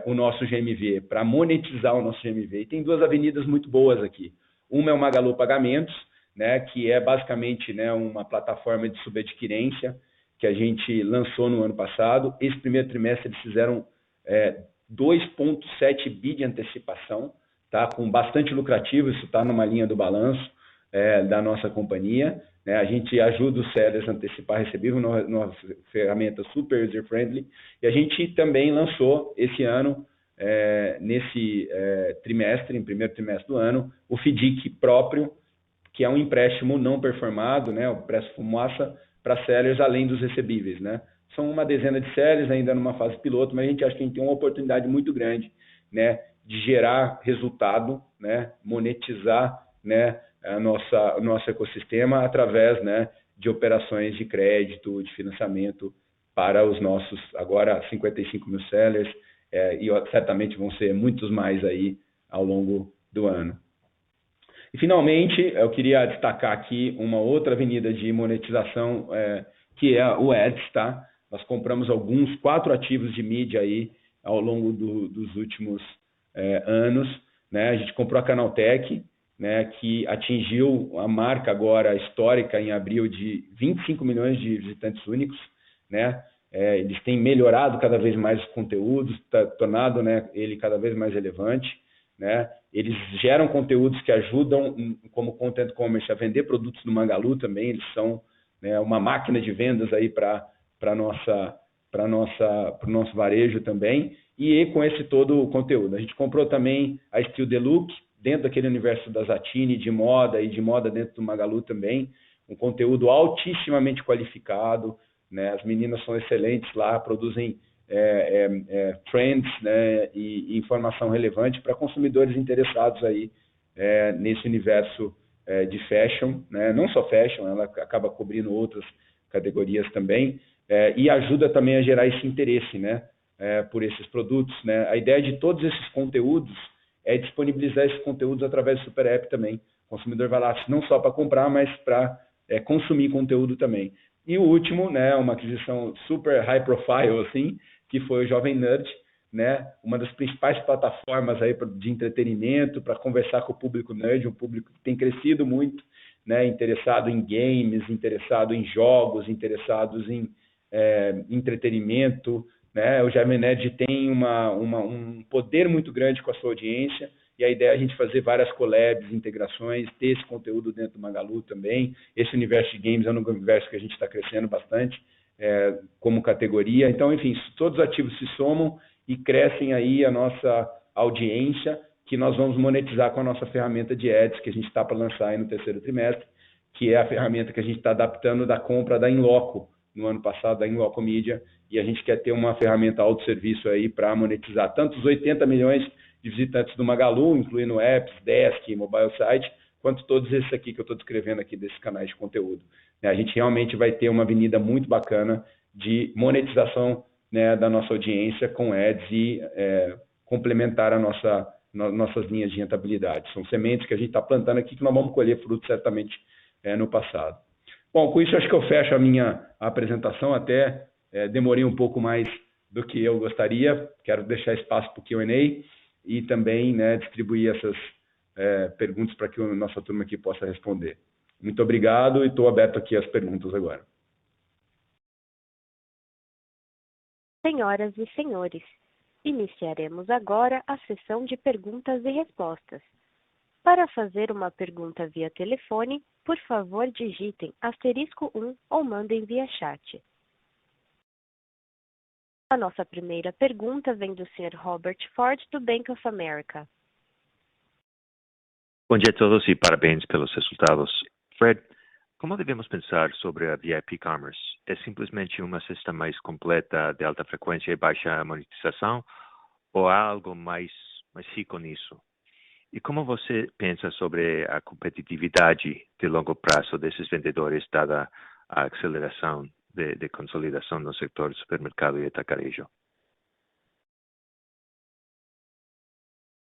o nosso GMV, para monetizar o nosso GMV. E tem duas avenidas muito boas aqui. Uma é o Magalu Pagamentos, né, que é basicamente, né, uma plataforma de subadquirência que a gente lançou no ano passado. Esse primeiro trimestre eles fizeram 2,7 bi de antecipação, tá, com bastante lucrativo, isso está numa linha do balanço da nossa companhia, né? A gente ajuda os sellers a antecipar recebível numa ferramenta super user-friendly, e a gente também lançou esse ano, nesse trimestre, em primeiro trimestre do ano, o FDIC próprio, que é um empréstimo não performado, né, o empréstimo fumaça para sellers além dos recebíveis, né? São uma dezena de sellers ainda numa fase piloto, mas a gente acha que a gente tem uma oportunidade muito grande, né, de gerar resultado, né, monetizar, né, o nosso ecossistema através, né, de operações de crédito, de financiamento para os nossos agora 55 mil sellers, e certamente vão ser muitos mais aí ao longo do ano. E, finalmente, eu queria destacar aqui uma outra avenida de monetização, que é o Ads, tá? Nós compramos 4 ativos de mídia aí ao longo dos últimos anos, né? A gente comprou a Canaltech, né, que atingiu a marca agora histórica em abril de 25 milhões de visitantes únicos, né? Eles têm melhorado cada vez mais os conteúdos, tornado, né, ele cada vez mais relevante, né? Eles geram conteúdos que ajudam, como Content Commerce, a vender produtos no Magalu também. Eles são, né, uma máquina de vendas aí para o nosso varejo também, e com esse todo o conteúdo. A gente comprou também a Style Deluxe, dentro daquele universo da Zattini, de moda, e de moda dentro do Magalu também, um conteúdo altissimamente qualificado, né? As meninas são excelentes lá, produzem trends, né, e informação relevante para consumidores interessados aí nesse universo de fashion, né? Não só fashion, ela acaba cobrindo outras categorias também, e ajuda também a gerar esse interesse, né, por esses produtos, né? A ideia de todos esses conteúdos é disponibilizar esses conteúdos através do Super App também. O consumidor vai lá não só para comprar, mas para consumir conteúdo também. E o último, né, uma aquisição super high profile, assim, que foi o Jovem Nerd, né, uma das principais plataformas aí de entretenimento para conversar com o público nerd, um público que tem crescido muito, né, interessado em games, interessado em jogos, interessados em entretenimento, né? O Jovem Nerd tem um poder muito grande com a sua audiência, e a ideia é a gente fazer várias collabs, integrações, ter esse conteúdo dentro do Magalu também. Esse universo de games é um universo que a gente está crescendo bastante como categoria. Então, enfim, todos os ativos se somam e crescem aí a nossa audiência, que nós vamos monetizar com a nossa ferramenta de ads, que a gente está para lançar aí no terceiro trimestre, que é a ferramenta que a gente está adaptando da compra da Inloco, no ano passado, da Inloco Media, e a gente quer ter uma ferramenta autosserviço aí para monetizar tanto os 80 milhões de visitantes do Magalu, incluindo apps, desk, mobile site, quanto todos esses aqui que eu estou descrevendo aqui desses canais de conteúdo. A gente realmente vai ter uma avenida muito bacana de monetização, né, da nossa audiência com ads e complementar nossas linhas de rentabilidade. São sementes que a gente está plantando aqui que nós vamos colher frutos certamente no passado. Bom, com isso acho que eu fecho a minha apresentação, até demorei um pouco mais do que eu gostaria, quero deixar espaço para o Q&A e também, né, distribuir essas perguntas para que a nossa turma aqui possa responder. Muito obrigado e estou aberto aqui às perguntas agora. Senhoras e senhores, iniciaremos agora a sessão de perguntas e respostas. Para fazer uma pergunta via telefone, por favor digitem *1 ou mandem via chat. A nossa primeira pergunta vem do Sr. Robert Ford, do Bank of America. Bom dia a todos e parabéns pelos resultados. Fred, como devemos pensar sobre a VIP Commerce? É simplesmente uma cesta mais completa de alta frequência e baixa monetização? Ou há algo mais rico nisso? E como você pensa sobre a competitividade de longo prazo desses vendedores, dada a aceleração de consolidação no setor de supermercado e atacarejo?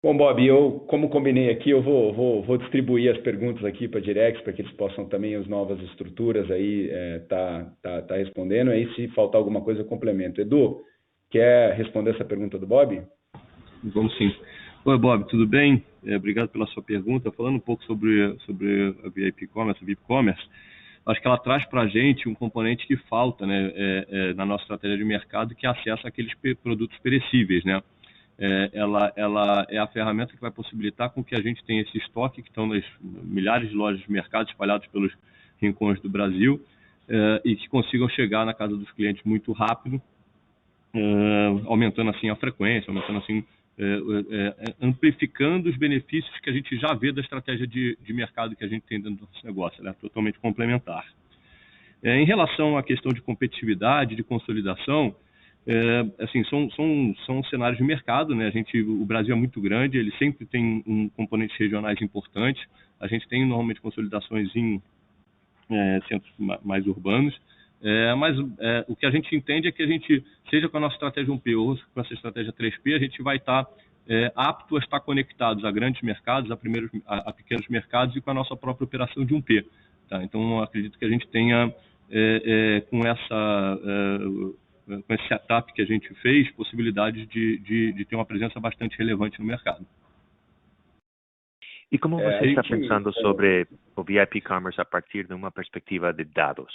Bom, Bob, como combinei aqui, eu vou distribuir as perguntas aqui para a Direx, para que eles possam também, as novas estruturas aí, tá respondendo. Aí, se faltar alguma coisa, eu complemento. Edu, quer responder essa pergunta do Bob? Vamos sim. Oi, Bob, tudo bem? Obrigado pela sua pergunta. Falando um pouco sobre a VIP Commerce, a VIP Commerce, acho que ela traz para a gente um componente que falta, né, na nossa estratégia de mercado, que é acesso àqueles produtos perecíveis, né? Ela é a ferramenta que vai possibilitar com que a gente tenha esse estoque que estão nas milhares de lojas de mercado espalhados pelos rincões do Brasil, e que consigam chegar na casa dos clientes muito rápido, aumentando assim a frequência, aumentando assim, amplificando os benefícios que a gente já vê da estratégia de mercado que a gente tem dentro do nosso negócio. Ela é totalmente complementar. Em relação à questão de competitividade, de consolidação, assim, são cenários de mercado, né? O Brasil é muito grande, ele sempre tem componentes regionais importantes. A gente tem normalmente consolidações em centros mais urbanos, mas o que a gente entende é que a gente, seja com a nossa estratégia 1P ou com essa estratégia 3P, a gente vai estar apto a estar conectados a grandes mercados, a pequenos mercados e com a nossa própria operação de 1P. Tá? Então, acredito que a gente tenha, com esse setup que a gente fez, possibilidade de ter uma presença bastante relevante no mercado. E como você está pensando sobre o VIP Commerce a partir de uma perspectiva de dados?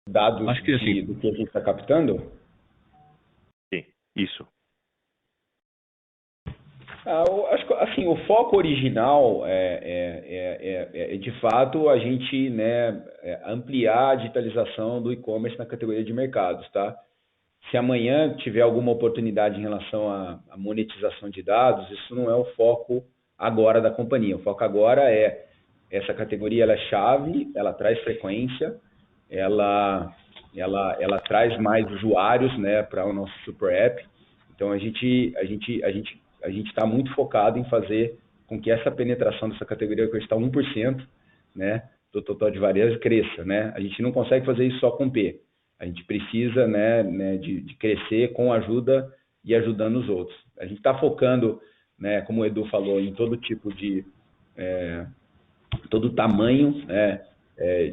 Dados Acho que, assim, do que a gente está captando? Sim, isso. Acho que, assim, o foco original de fato, a gente, né, ampliar a digitalização do e-commerce na categoria de mercados, tá? Se amanhã tiver alguma oportunidade em relação à monetização de dados, isso não é o foco agora da companhia. O foco agora essa categoria, ela é chave, ela traz frequência, ela traz mais usuários, né, para o nosso super app. Então a gente está muito focado em fazer com que essa penetração dessa categoria, que está 1%, né, do total de varejo, cresça, né? A gente não consegue fazer isso só com P. A gente precisa, né, de crescer com ajuda e ajudando os outros. A gente está focando, né, como o Edu falou, em todo tipo de todo tamanho, né,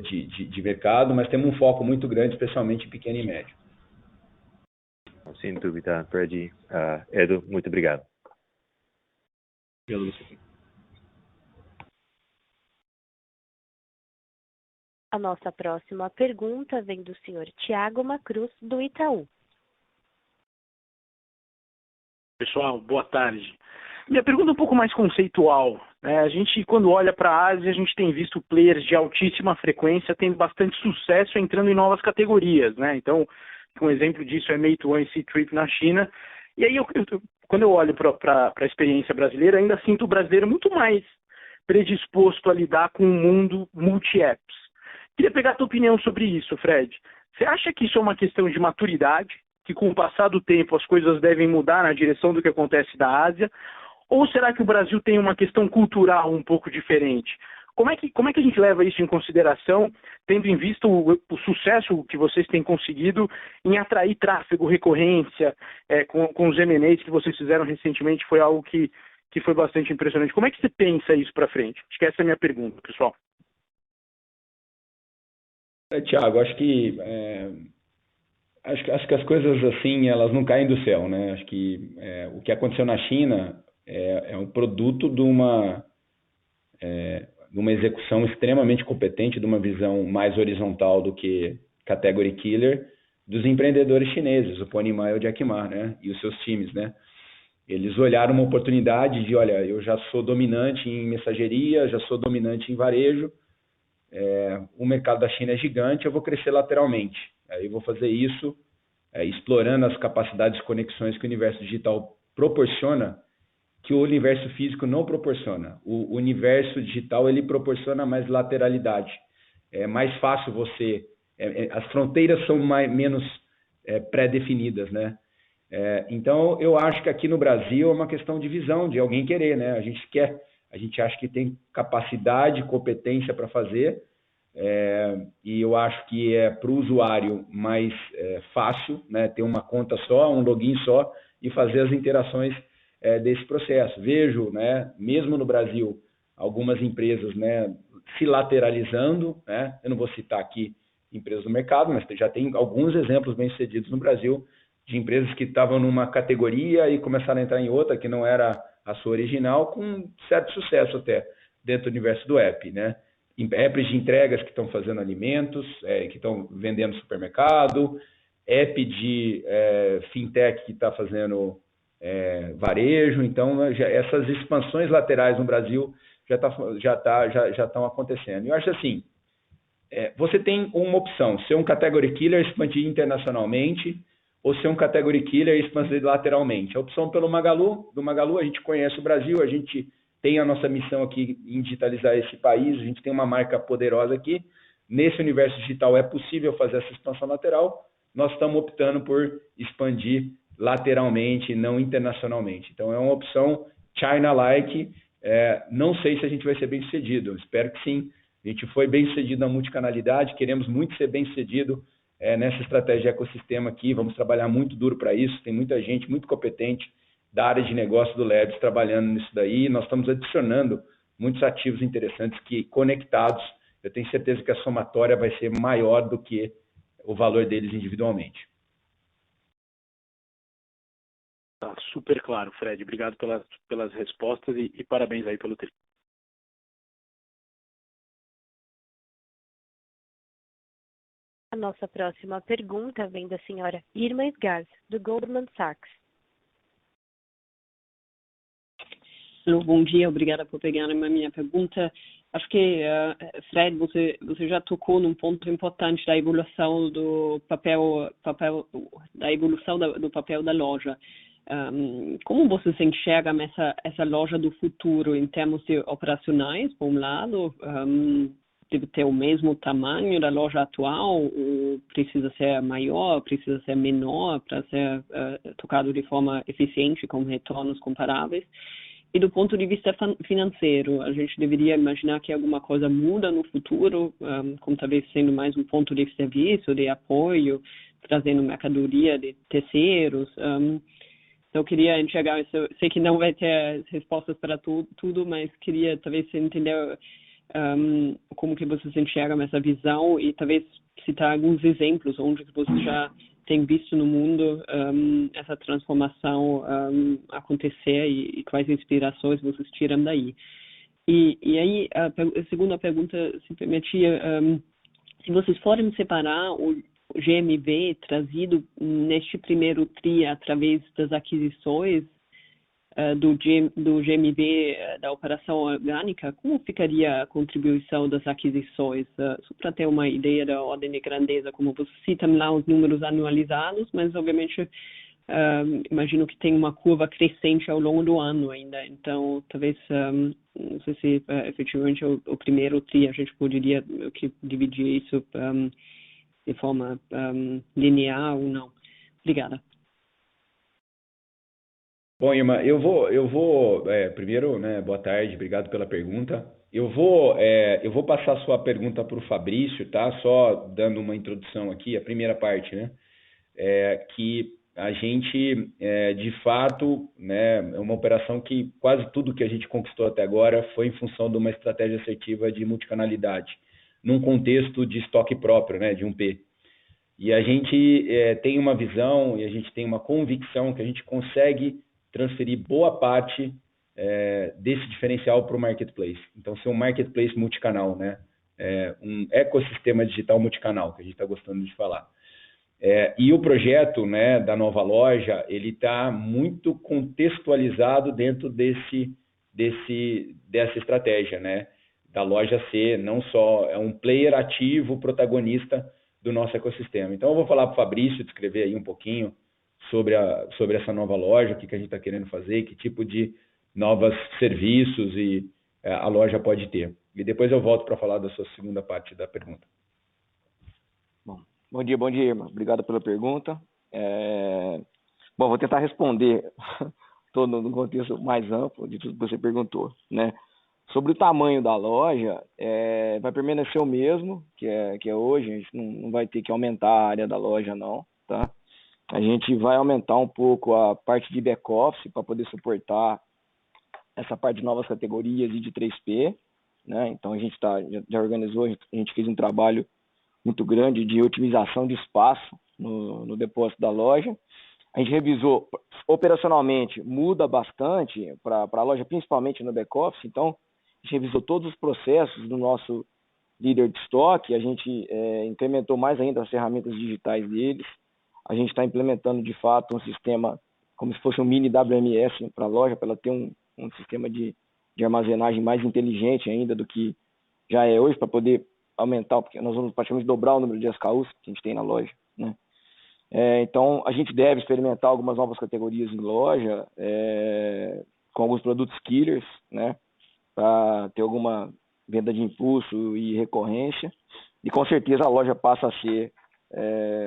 de mercado, mas temos um foco muito grande, especialmente em pequeno e médio. Sem dúvida, Fred. Edu, muito obrigado. Obrigado a você. A nossa próxima pergunta vem do senhor Thiago Macruz, do Itaú. Pessoal, boa tarde. Minha pergunta é um pouco mais conceitual. A gente, quando olha para a Ásia, a gente tem visto players de altíssima frequência tendo bastante sucesso entrando em novas categorias, né? Então, um exemplo disso é Meituan e Ctrip na China. E aí, quando eu olho para a experiência brasileira, ainda sinto o brasileiro muito mais predisposto a lidar com o mundo multi-apps. Queria pegar a tua opinião sobre isso, Fred. Você acha que isso é uma questão de maturidade, que com o passar do tempo as coisas devem mudar na direção do que acontece da Ásia? Ou será que o Brasil tem uma questão cultural um pouco diferente? Como é que a gente leva isso em consideração, tendo em vista o sucesso que vocês têm conseguido em atrair tráfego, recorrência, com os M&As que vocês fizeram recentemente, foi algo que foi bastante impressionante. Como é que você pensa isso para frente? Acho que essa é a minha pergunta, pessoal. Thiago, acho que as coisas assim, elas não caem do céu, né? Acho que o que aconteceu na China é um produto de uma execução extremamente competente, de uma visão mais horizontal do que category killer dos empreendedores chineses, o Pony Ma e o Jack Ma, né? E os seus times, né? Eles olharam uma oportunidade de, olha, eu já sou dominante em mensageria, já sou dominante em varejo, o mercado da China é gigante, eu vou crescer lateralmente. Aí eu vou fazer isso explorando as capacidades de conexões que o universo digital proporciona, que o universo físico não proporciona. O universo digital, ele proporciona mais lateralidade. É mais fácil as fronteiras são menos pré-definidas, né? Então, eu acho que aqui no Brasil é uma questão de visão, de alguém querer, né? A gente acha que tem capacidade, competência para fazer, e eu acho que é para o usuário mais fácil, né? Ter uma conta só, um login só e fazer as interações desse processo. Vejo, né, mesmo no Brasil, algumas empresas, né, se lateralizando, né? Eu não vou citar aqui empresas do mercado, mas já tem alguns exemplos bem-sucedidos no Brasil de empresas que estavam numa categoria e começaram a entrar em outra que não era a sua original, com certo sucesso até dentro do universo do app, né? Apps de entregas que estão fazendo alimentos, que estão vendendo no supermercado, app de fintech que está fazendo varejo. Então, essas expansões laterais no Brasil já estão acontecendo. Eu acho assim, você tem uma opção, ser um category killer, expandir internacionalmente, ou ser um category killer e expandir lateralmente. A opção do Magalu, a gente conhece o Brasil, a gente tem a nossa missão aqui em digitalizar esse país, a gente tem uma marca poderosa aqui. Nesse universo digital é possível fazer essa expansão lateral, nós estamos optando por expandir lateralmente, não internacionalmente. Então, é uma opção China-like. Não sei se a gente vai ser bem-sucedido, espero que sim. A gente foi bem-sucedido na multicanalidade, queremos muito ser bem-sucedido nessa estratégia de ecossistema aqui, vamos trabalhar muito duro para isso, tem muita gente muito competente da área de negócio do Labs trabalhando nisso daí, nós estamos adicionando muitos ativos interessantes que, conectados, eu tenho certeza que a somatória vai ser maior do que o valor deles individualmente. Tá super claro, Fred. Obrigado pelas respostas e parabéns aí pelo tempo. A nossa próxima pergunta vem da senhora Irma Sgarz, do Goldman Sachs. Bom dia, obrigada por pegar a minha pergunta. Acho que, Fred, você já tocou num ponto importante da evolução do papel da loja. Como você se enxerga essa loja do futuro em termos de operacionais, por um lado, deve ter o mesmo tamanho da loja atual, ou precisa ser maior, precisa ser menor para ser tocado de forma eficiente, com retornos comparáveis? E do ponto de vista financeiro, a gente deveria imaginar que alguma coisa muda no futuro, como talvez sendo mais um ponto de serviço, de apoio, trazendo mercadoria de terceiros. Então, eu queria enxergar isso. Sei que não vai ter respostas para tudo, mas queria talvez entender como que você se enxerga nessa visão e talvez citar alguns exemplos onde você já tem visto no mundo essa transformação acontecer e quais inspirações vocês tiram daí. E aí, a segunda pergunta, se permitia, se vocês forem separar o GMV trazido neste primeiro TRI através das aquisições do GMV da operação orgânica, como ficaria a contribuição das aquisições? Só para ter uma ideia da ordem de grandeza, como você cita lá os números anualizados, mas obviamente imagino que tem uma curva crescente ao longo do ano ainda, então talvez, não sei se efetivamente o primeiro TRI a gente poderia dividir isso de forma linear ou não. Obrigada. Bom, Irma, eu vou primeiro, né, boa tarde, obrigado pela pergunta. Eu vou passar a sua pergunta para o Fabrício, tá? Só dando uma introdução aqui, a primeira parte, né? Que a gente, de fato, né, é uma operação que quase tudo que a gente conquistou até agora foi em função de uma estratégia assertiva de multicanalidade, num contexto de estoque próprio, né, de 1P. E a gente tem uma visão e a gente tem uma convicção que a gente consegue transferir boa parte desse diferencial para o marketplace. Então, ser um marketplace multicanal, né? Um ecossistema digital multicanal, que a gente está gostando de falar. E o projeto, né, da nova loja, ele está muito contextualizado dentro dessa estratégia, né? Da loja ser não só um player ativo, protagonista do nosso ecossistema. Então, eu vou falar para o Fabrício descrever aí um pouquinho sobre essa nova loja, o que a gente está querendo fazer, que tipo de novos serviços a loja pode ter. E depois eu volto para falar da sua segunda parte da pergunta. Bom dia, Irma. Obrigado pela pergunta. Bom, vou tentar responder todo no contexto mais amplo de tudo que você perguntou, né? Sobre o tamanho da loja, vai permanecer o mesmo que é hoje. A gente não vai ter que aumentar a área da loja, não, tá? A gente vai aumentar um pouco a parte de back-office para poder suportar essa parte de novas categorias e de 3P, né? Então a gente já organizou, a gente fez um trabalho muito grande de otimização de espaço no depósito da loja. A gente revisou operacionalmente, muda bastante para a loja, principalmente no back-office. Então, a gente revisou todos os processos do nosso líder de estoque, a gente incrementou mais ainda as ferramentas digitais deles. A gente está implementando, de fato, um sistema como se fosse um mini WMS para a loja, para ela ter um sistema de armazenagem mais inteligente ainda do que já é hoje, para poder aumentar, porque nós vamos praticamente dobrar o número de SKUs que a gente tem na loja, né? Então, a gente deve experimentar algumas novas categorias em loja, com alguns produtos killers, né, para ter alguma venda de impulso e recorrência. E, com certeza, a loja passa a ser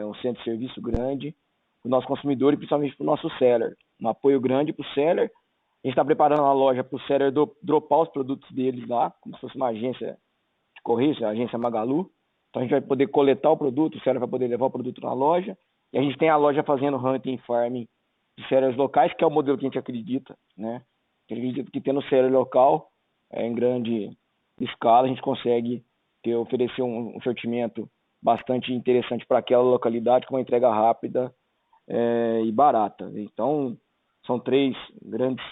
um centro de serviço grande para o nosso consumidor e principalmente para o nosso seller. Um apoio grande para o seller. A gente está preparando a loja para o seller dropar os produtos deles lá, como se fosse uma agência de correio, a agência Magalu. Então, a gente vai poder coletar o produto, o seller vai poder levar o produto na loja. E a gente tem a loja fazendo hunting e farming de sellers locais, que é o modelo que a gente acredita, né? A gente acredita que tendo seller local, em grande escala, a gente consegue oferecer um sortimento bastante interessante para aquela localidade, com uma entrega rápida e barata. Então, são 3 grandes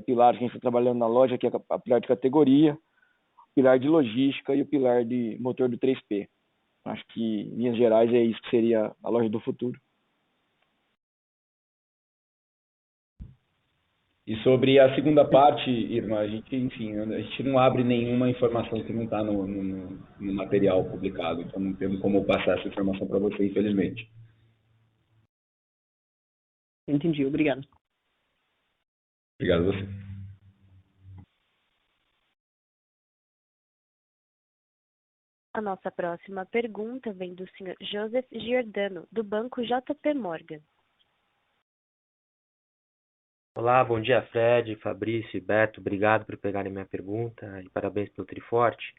pilares que a gente está trabalhando na loja, que é a pilar de categoria, o pilar de logística e o pilar de motor do 3P. Acho que, em linhas gerais, é isso que seria a loja do futuro. E sobre a segunda parte, Irma, a gente não abre nenhuma informação que não está no material publicado, então não temos como passar essa informação para você, infelizmente. Entendi, obrigado. Obrigado a você. A nossa próxima pergunta vem do senhor Joseph Giordano, do Banco JP Morgan. Olá, bom dia, Fred, Fabrício e Beto. Obrigado por pegarem minha pergunta e parabéns pelo Triforte.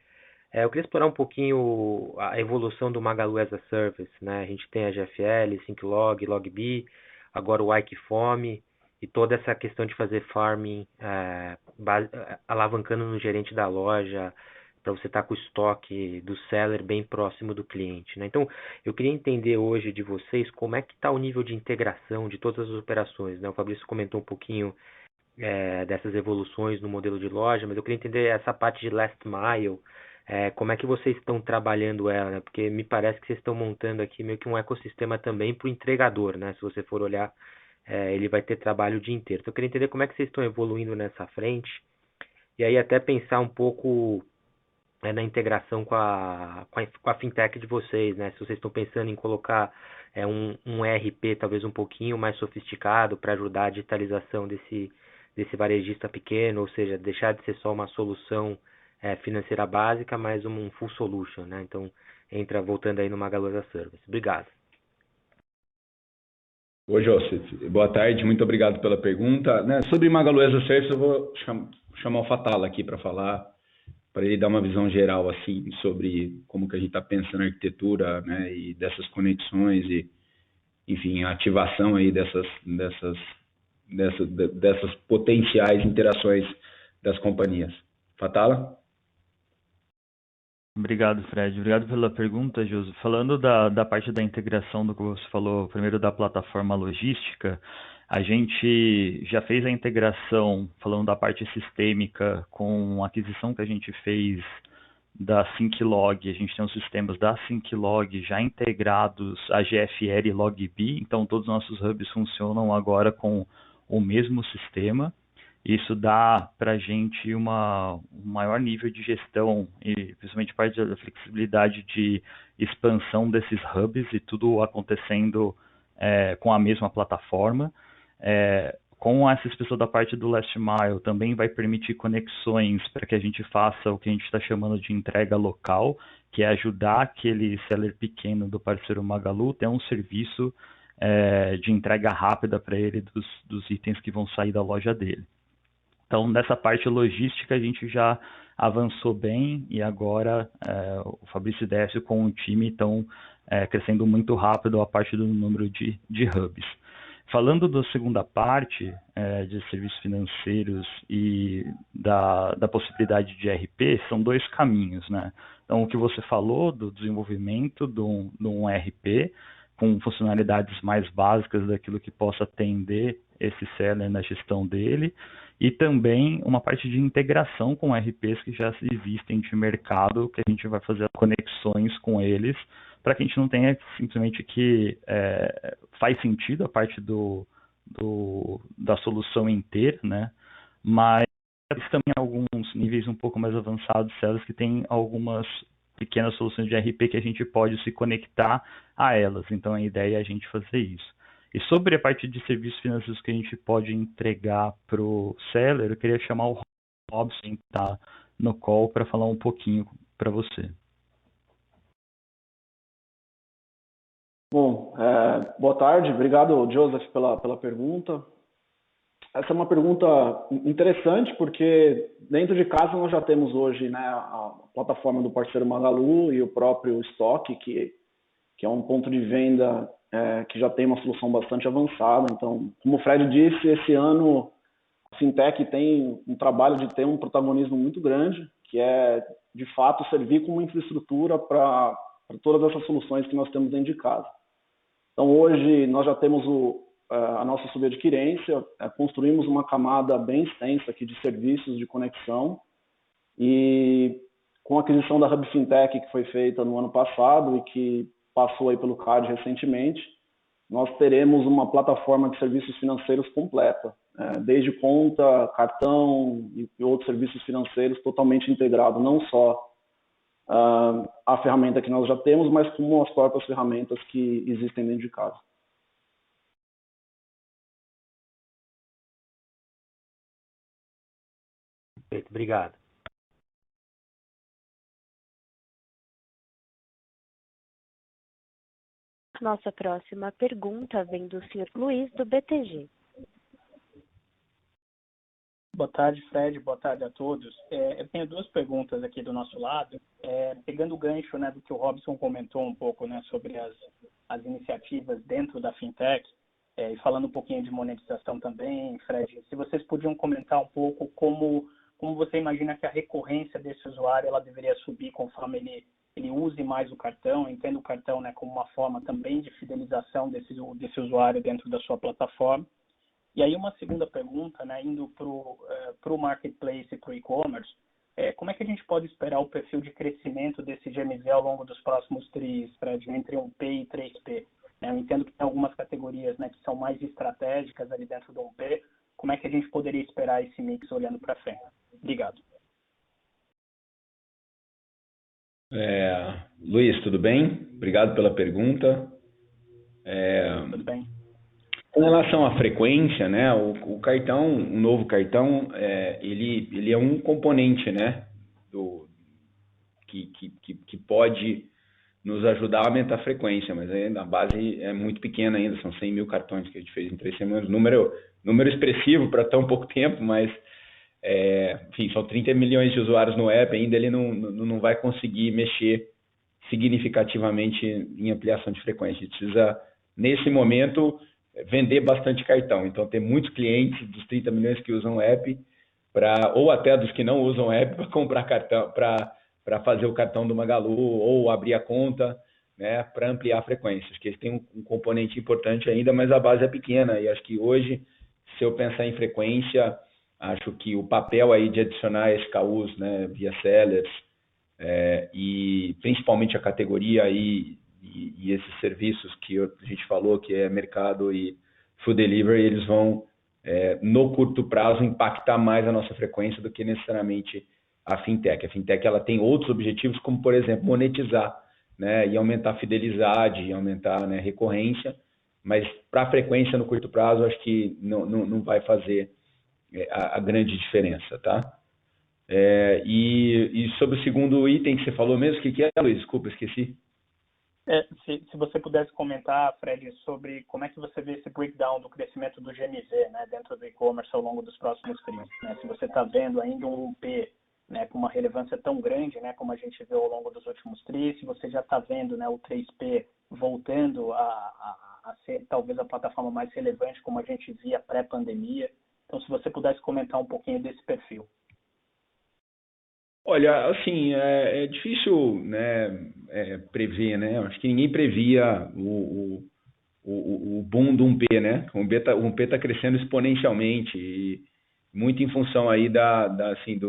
Eu queria explorar um pouquinho a evolução do Magalu as a Service, né? A gente tem a GFL, SyncLog, LogBee, agora o Wikifome e toda essa questão de fazer farming, alavancando no gerente da loja, para você estar com o estoque do seller bem próximo do cliente, né? Então, eu queria entender hoje de vocês como é que está o nível de integração de todas as operações, né? O Fabrício comentou um pouquinho dessas evoluções no modelo de loja, mas eu queria entender essa parte de last mile, como é que vocês estão trabalhando ela, né? Porque me parece que vocês estão montando aqui meio que um ecossistema também para o entregador, né? Se você for olhar, ele vai ter trabalho o dia inteiro. Então, eu queria entender como é que vocês estão evoluindo nessa frente, e aí até pensar um pouco na integração com a fintech de vocês, né? Se vocês estão pensando em colocar um ERP talvez um pouquinho mais sofisticado para ajudar a digitalização desse varejista pequeno, ou seja, deixar de ser só uma solução financeira básica, mas um full solution, né? Então, voltando aí no Magalu as a Service. Obrigado. Oi, Joseph. Boa tarde, muito obrigado pela pergunta. Sobre Magalu as a Service, eu vou chamar o Fatala aqui para falar, para ele dar uma visão geral assim sobre como que a gente está pensando na arquitetura, né, e dessas conexões e, enfim, a ativação aí dessas potenciais interações das companhias. Fatala? Obrigado, Fred. Obrigado pela pergunta, Josu. Falando da parte da integração do que você falou, primeiro da plataforma logística, a gente já fez a integração, falando da parte sistêmica, com a aquisição que a gente fez da SyncLog. A gente tem os sistemas da SyncLog já integrados a GFL e LogBee, então todos os nossos hubs funcionam agora com o mesmo sistema. Isso dá para a gente um maior nível de gestão e principalmente parte da flexibilidade de expansão desses hubs e tudo acontecendo com a mesma plataforma. Com essa expansão da parte do Last Mile, também vai permitir conexões para que a gente faça o que a gente está chamando de entrega local, que é ajudar aquele seller pequeno do parceiro Magalu a ter um serviço de entrega rápida para ele dos itens que vão sair da loja dele. Então, nessa parte logística, a gente já avançou bem e agora o Fabrício e Décio com o time estão crescendo muito rápido a parte do número de hubs. Falando da segunda parte de serviços financeiros e da possibilidade de RP, são dois caminhos, né? Então, o que você falou do desenvolvimento de um RP com funcionalidades mais básicas daquilo que possa atender esse seller na gestão dele, e também uma parte de integração com RPs que já existem de mercado, que a gente vai fazer conexões com eles, para que a gente não tenha simplesmente que faz sentido a parte da solução inteira, né? Mas também alguns níveis um pouco mais avançados, sellers que têm algumas pequenas soluções de RP que a gente pode se conectar a elas. Então a ideia é a gente fazer isso. E sobre a parte de serviços financeiros que a gente pode entregar para o seller, eu queria chamar o Robson, que está no call, para falar um pouquinho para você. Bom, boa tarde. Obrigado, Joseph, pela pergunta. Essa é uma pergunta interessante, porque dentro de casa nós já temos hoje, né, a plataforma do parceiro Magalu e o próprio estoque, que é um ponto de venda que já tem uma solução bastante avançada. Então, como o Fred disse, esse ano a Fintech tem um trabalho de ter um protagonismo muito grande, que é, de fato, servir como infraestrutura para todas essas soluções que nós temos dentro de casa. Então, hoje, nós já temos a nossa subadquirência, construímos uma camada bem extensa aqui de serviços de conexão, e com a aquisição da Hub Fintech, que foi feita no ano passado e que passou aí pelo CAD recentemente, nós teremos uma plataforma de serviços financeiros completa, desde conta, cartão e outros serviços financeiros totalmente integrado, não só a ferramenta que nós já temos, mas como as próprias ferramentas que existem dentro de casa. Perfeito, obrigado. Nossa próxima pergunta vem do Sr. Luiz, do BTG. Boa tarde, Fred. Boa tarde a todos. Eu tenho duas perguntas aqui do nosso lado. Pegando o gancho, né, do que o Robson comentou um pouco, né, sobre as iniciativas dentro da Fintech, e falando um pouquinho de monetização também, Fred, se vocês podiam comentar um pouco como você imagina que a recorrência desse usuário ela deveria subir conforme ele use mais o cartão, entenda o cartão, né, como uma forma também de fidelização desse usuário dentro da sua plataforma. E aí uma segunda pergunta, né, indo para o marketplace e para o e-commerce, como é que a gente pode esperar o perfil de crescimento desse GMV ao longo dos próximos tris, Fred, entre 1P e 3P? Eu entendo que tem algumas categorias, né, que são mais estratégicas ali dentro do 1P. Como é que a gente poderia esperar esse mix olhando para frente? Obrigado. Luiz, tudo bem? Obrigado pela pergunta. Tudo bem. Com relação à frequência, né, o cartão, um novo cartão, ele é um componente, né, que pode nos ajudar a aumentar a frequência, mas ainda a base é muito pequena ainda, são 100 mil cartões que a gente fez em 3 semanas, número expressivo para tão pouco tempo, mas enfim, são 30 milhões de usuários no app, ainda ele não vai conseguir mexer significativamente em ampliação de frequência. A gente precisa, nesse momento, vender bastante cartão. Então, tem muitos clientes dos 30 milhões que usam o app, ou até dos que não usam o app, para comprar cartão, para fazer o cartão do Magalu ou abrir a conta, né, para ampliar a frequência. Acho que eles têm um componente importante ainda, mas a base é pequena. E acho que hoje, se eu pensar em frequência, acho que o papel aí de adicionar SKUs, né, via sellers, e principalmente a categoria e esses serviços que a gente falou, que é mercado e food delivery, eles vão, no curto prazo, impactar mais a nossa frequência do que necessariamente a Fintech. A Fintech ela tem outros objetivos, como, por exemplo, monetizar, né, e aumentar a fidelidade, e aumentar, né, recorrência, mas para a frequência no curto prazo, acho que não vai fazer a grande diferença, tá? E sobre o segundo item que você falou mesmo, o que é, Luiz? Desculpa, esqueci. Se você pudesse comentar, Fred, sobre como é que você vê esse breakdown do crescimento do GMV, né, dentro do e-commerce ao longo dos próximos trimestres, né? Se você está vendo ainda um P, né, com uma relevância tão grande, né, como a gente viu ao longo dos últimos trimestres, se você já está vendo, né, o 3P voltando a ser talvez a plataforma mais relevante como a gente via pré-pandemia. Então, se você pudesse comentar um pouquinho desse perfil. Olha, assim, é difícil, né, prever, né? Acho que ninguém previa o boom do 1P, né? O 1P está crescendo exponencialmente e muito em função aí assim,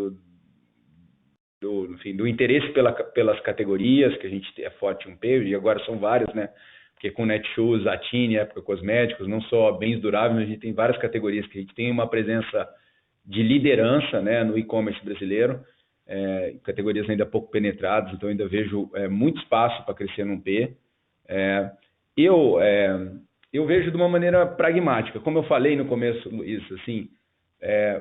enfim, do interesse pelas categorias, que a gente é forte em 1P, e agora são várias, né? Porque com Netshoes, Atine, época cosméticos, não só bens duráveis, mas a gente tem várias categorias que a gente tem uma presença de liderança, né, no e-commerce brasileiro. Categorias ainda pouco penetradas, então ainda vejo muito espaço para crescer no P. Eu vejo de uma maneira pragmática, como eu falei no começo, Luiz, assim,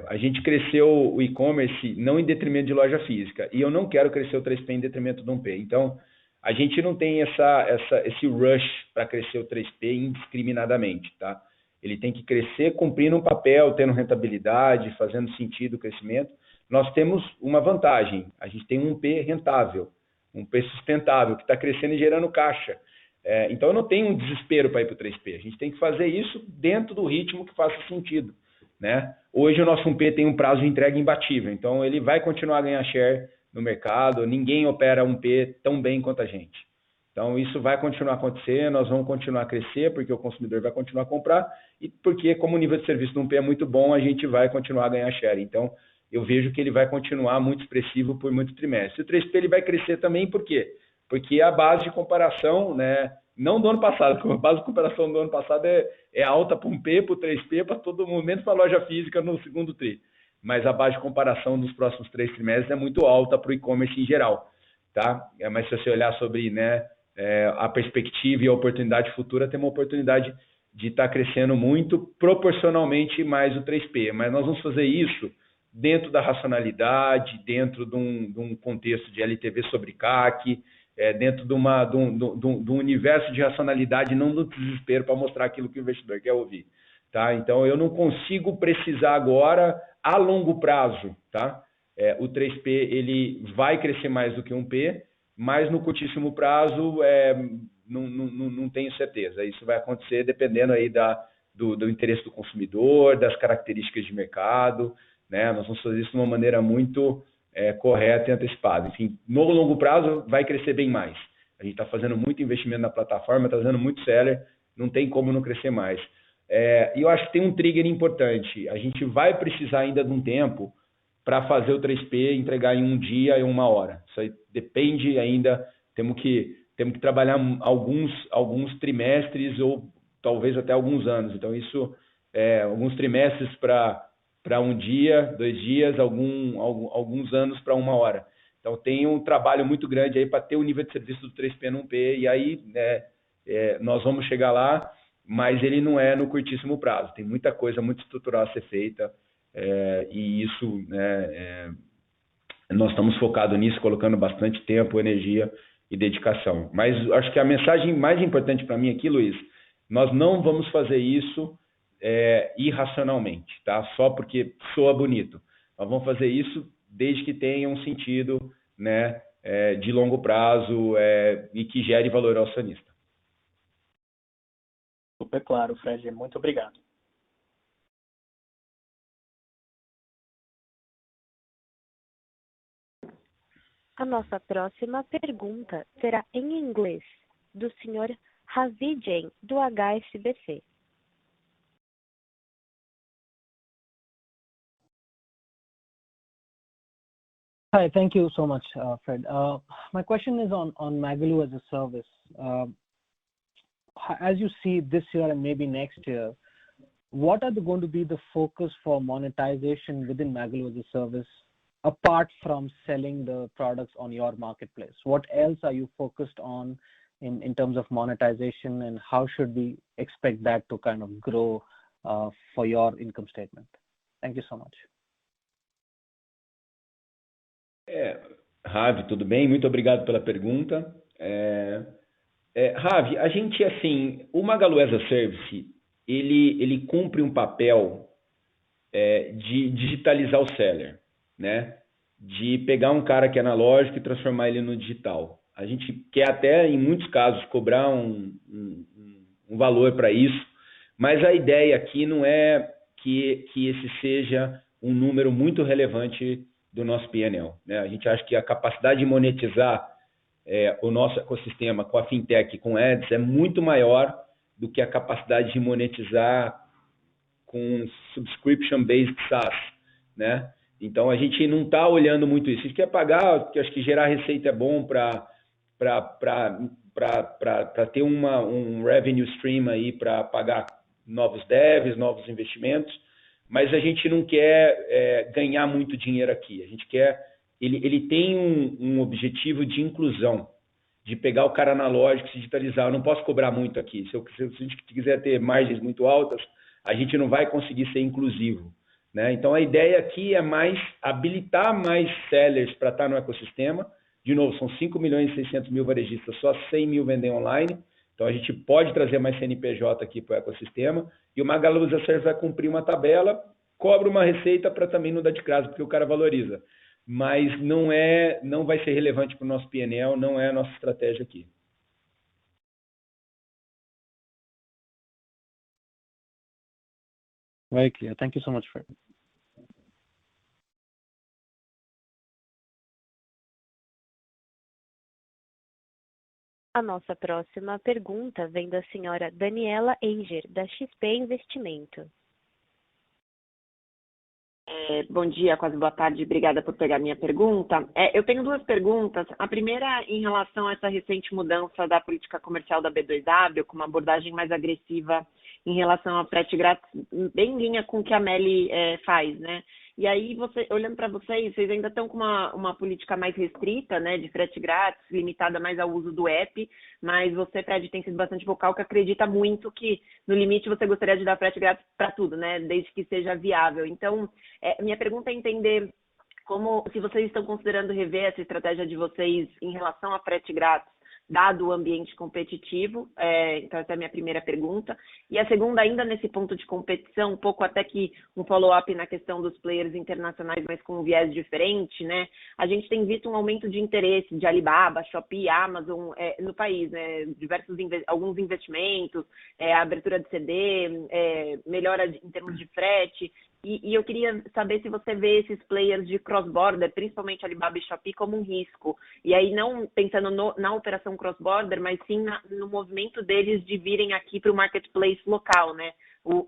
a gente cresceu o e-commerce não em detrimento de loja física, e eu não quero crescer o 3P em detrimento do 1P. Então, a gente não tem esse rush para crescer o 3P indiscriminadamente, tá? Ele tem que crescer cumprindo um papel, tendo rentabilidade, fazendo sentido o crescimento. Nós temos uma vantagem, a gente tem um P rentável, um P sustentável, que está crescendo e gerando caixa. Então, eu não tenho um desespero para ir para o 3P, a gente tem que fazer isso dentro do ritmo que faça sentido, né? Hoje, o nosso 1P tem um prazo de entrega imbatível, então ele vai continuar a ganhar share no mercado, ninguém opera 1P tão bem quanto a gente. Então, isso vai continuar a acontecer, nós vamos continuar a crescer, porque o consumidor vai continuar a comprar, e porque, como o nível de serviço do 1P é muito bom, a gente vai continuar a ganhar share. Então, eu vejo que ele vai continuar muito expressivo por muito trimestre. O 3P ele vai crescer também, por quê? Porque a base de comparação, né, não do ano passado, porque a base de comparação do ano passado é alta para um P, para o 3P, para todo mundo, menos para a loja física no segundo tri. Mas a base de comparação dos próximos 3 trimestres é muito alta para o e-commerce em geral, tá? Mas se você olhar sobre, né, a perspectiva e a oportunidade futura, tem uma oportunidade de estar crescendo muito, proporcionalmente mais o 3P. Mas nós vamos fazer isso dentro da racionalidade, dentro de um contexto de LTV sobre CAC, dentro de um universo de racionalidade, não do desespero para mostrar aquilo que o investidor quer ouvir. Tá? Então, eu não consigo precisar agora, a longo prazo, tá? O 3P ele vai crescer mais do que um P, mas no curtíssimo prazo não tenho certeza. Isso vai acontecer dependendo aí do interesse do consumidor, das características de mercado, né? Nós vamos fazer isso de uma maneira muito correta e antecipada. Enfim, no longo prazo vai crescer bem mais. A gente está fazendo muito investimento na plataforma, está fazendo muito seller, não tem como não crescer mais. E eu acho que tem um trigger importante. A gente vai precisar ainda de um tempo para fazer o 3P entregar em um dia e uma hora. Isso aí depende ainda, temos que trabalhar alguns trimestres ou talvez até alguns anos. Então, isso, alguns trimestres para um dia, 2 dias, alguns anos para uma hora. Então, tem um trabalho muito grande aí para ter o nível de serviço do 3P no 1P, e aí nós vamos chegar lá, mas ele não é no curtíssimo prazo. Tem muita coisa muito estrutural a ser feita, e isso, nós estamos focados nisso, colocando bastante tempo, energia e dedicação. Mas acho que a mensagem mais importante para mim aqui, Luiz, nós não vamos fazer isso irracionalmente, tá? Só porque soa bonito. Nós vamos fazer isso desde que tenha um sentido, né, de longo prazo e que gere valor ao acionista. Super claro, Fred. Muito obrigado. A nossa próxima pergunta será em inglês, do Sr. Ravi Jain, do HSBC. Hi, thank you so much, Fred. My question is on Magalu as a service. As you see this year and maybe next year, what are going to be the focus for monetization within Magalu as a service, apart from selling the products on your marketplace? What else are you focused on in terms of monetization, and how should we expect that to kind of grow for your income statement? Thank you so much. Ravi, tudo bem? Muito obrigado pela pergunta. Ravi, a gente, assim, o Magalu as a Service, ele cumpre um papel de digitalizar o seller, né? De pegar um cara que é analógico e transformar ele no digital. A gente quer até, em muitos casos, cobrar um valor para isso, mas a ideia aqui não é que esse seja um número muito relevante do nosso P&L, né? A gente acha que a capacidade de monetizar o nosso ecossistema com a fintech, com ads, é muito maior do que a capacidade de monetizar com subscription-based SaaS, né? Então, a gente não está olhando muito isso. A gente quer pagar, porque acho que gerar receita é bom para ter um revenue stream aí para pagar novos devs, novos investimentos, mas a gente não quer ganhar muito dinheiro aqui. A gente quer... Ele tem um objetivo de inclusão, de pegar o cara analógico e se digitalizar. Eu não posso cobrar muito aqui. Se a gente quiser ter margens muito altas, a gente não vai conseguir ser inclusivo, né? Então, a ideia aqui é mais habilitar mais sellers para estar no ecossistema. De novo, são 5 milhões e 600 mil varejistas, só 100 mil vendem online. Então, a gente pode trazer mais CNPJ aqui para o ecossistema. E o Magalu as a Service vai cumprir uma tabela, cobra uma receita para também não dar de graça, porque o cara valoriza. Mas não vai ser relevante para o nosso P&L, não é a nossa estratégia aqui. Very clear. Thank you so much for it. A nossa próxima pergunta vem da senhora Daniela Eiger, da XP Investimento. Bom dia, quase boa tarde, obrigada por pegar minha pergunta. Eu tenho duas perguntas. A primeira em relação a essa recente mudança da política comercial da B2W, com uma abordagem mais agressiva em relação ao frete grátis, bem em linha com o que a Meli faz, né? E aí, olhando para vocês ainda estão com uma política mais restrita, né, de frete grátis, limitada mais ao uso do app, mas você, Fred, tem sido bastante vocal, que acredita muito que, no limite, você gostaria de dar frete grátis para tudo, né, desde que seja viável. Então, minha pergunta é entender se vocês estão considerando rever essa estratégia de vocês em relação a frete grátis, dado o ambiente competitivo. Então, essa é a minha primeira pergunta. E a segunda, ainda nesse ponto de competição, um pouco até que um follow-up na questão dos players internacionais, mas com um viés diferente, né? A gente tem visto um aumento de interesse de Alibaba, Shopee, Amazon no país, né? Alguns investimentos, abertura de CD, melhora em termos de frete. E eu queria saber se você vê esses players de cross-border, principalmente Alibaba e Shopee, como um risco. E aí, não pensando na operação cross-border, mas sim no movimento deles de virem aqui para o marketplace local, né?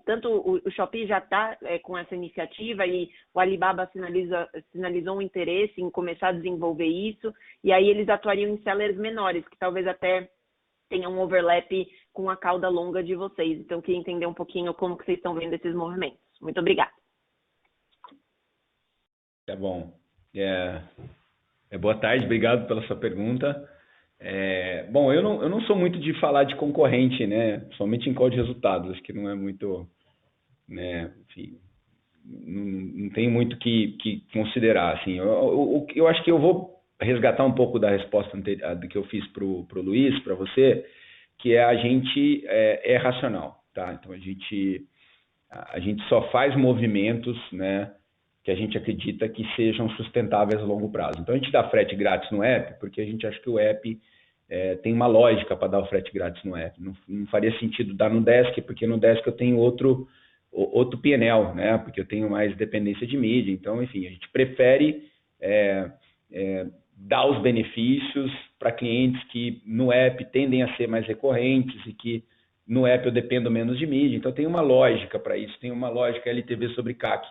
Tanto o Shopee já está com essa iniciativa e o Alibaba sinalizou um interesse em começar a desenvolver isso. E aí eles atuariam em sellers menores, que talvez até tenham um overlap com a cauda longa de vocês. Então, eu queria entender um pouquinho como que vocês estão vendo esses movimentos. Muito obrigada. Tá bom. Boa tarde, obrigado pela sua pergunta. Bom, eu não sou muito de falar de concorrente, né? Somente em call de resultados, acho que não é muito, né? Enfim, não tem muito que considerar, assim. Eu acho que eu vou resgatar um pouco da resposta que eu fiz para o Luiz, para você, que a gente é racional, tá? Então, a gente só faz movimentos, né, que a gente acredita que sejam sustentáveis a longo prazo. Então, a gente dá frete grátis no app, porque a gente acha que o app tem uma lógica para dar o frete grátis no app. Não faria sentido dar no Desk, porque no Desk eu tenho outro P&L, né, porque eu tenho mais dependência de mídia. Então, enfim, a gente prefere dar os benefícios para clientes que no app tendem a ser mais recorrentes e que no app eu dependo menos de mídia. Então, tem uma lógica para isso, tem uma lógica LTV sobre CAC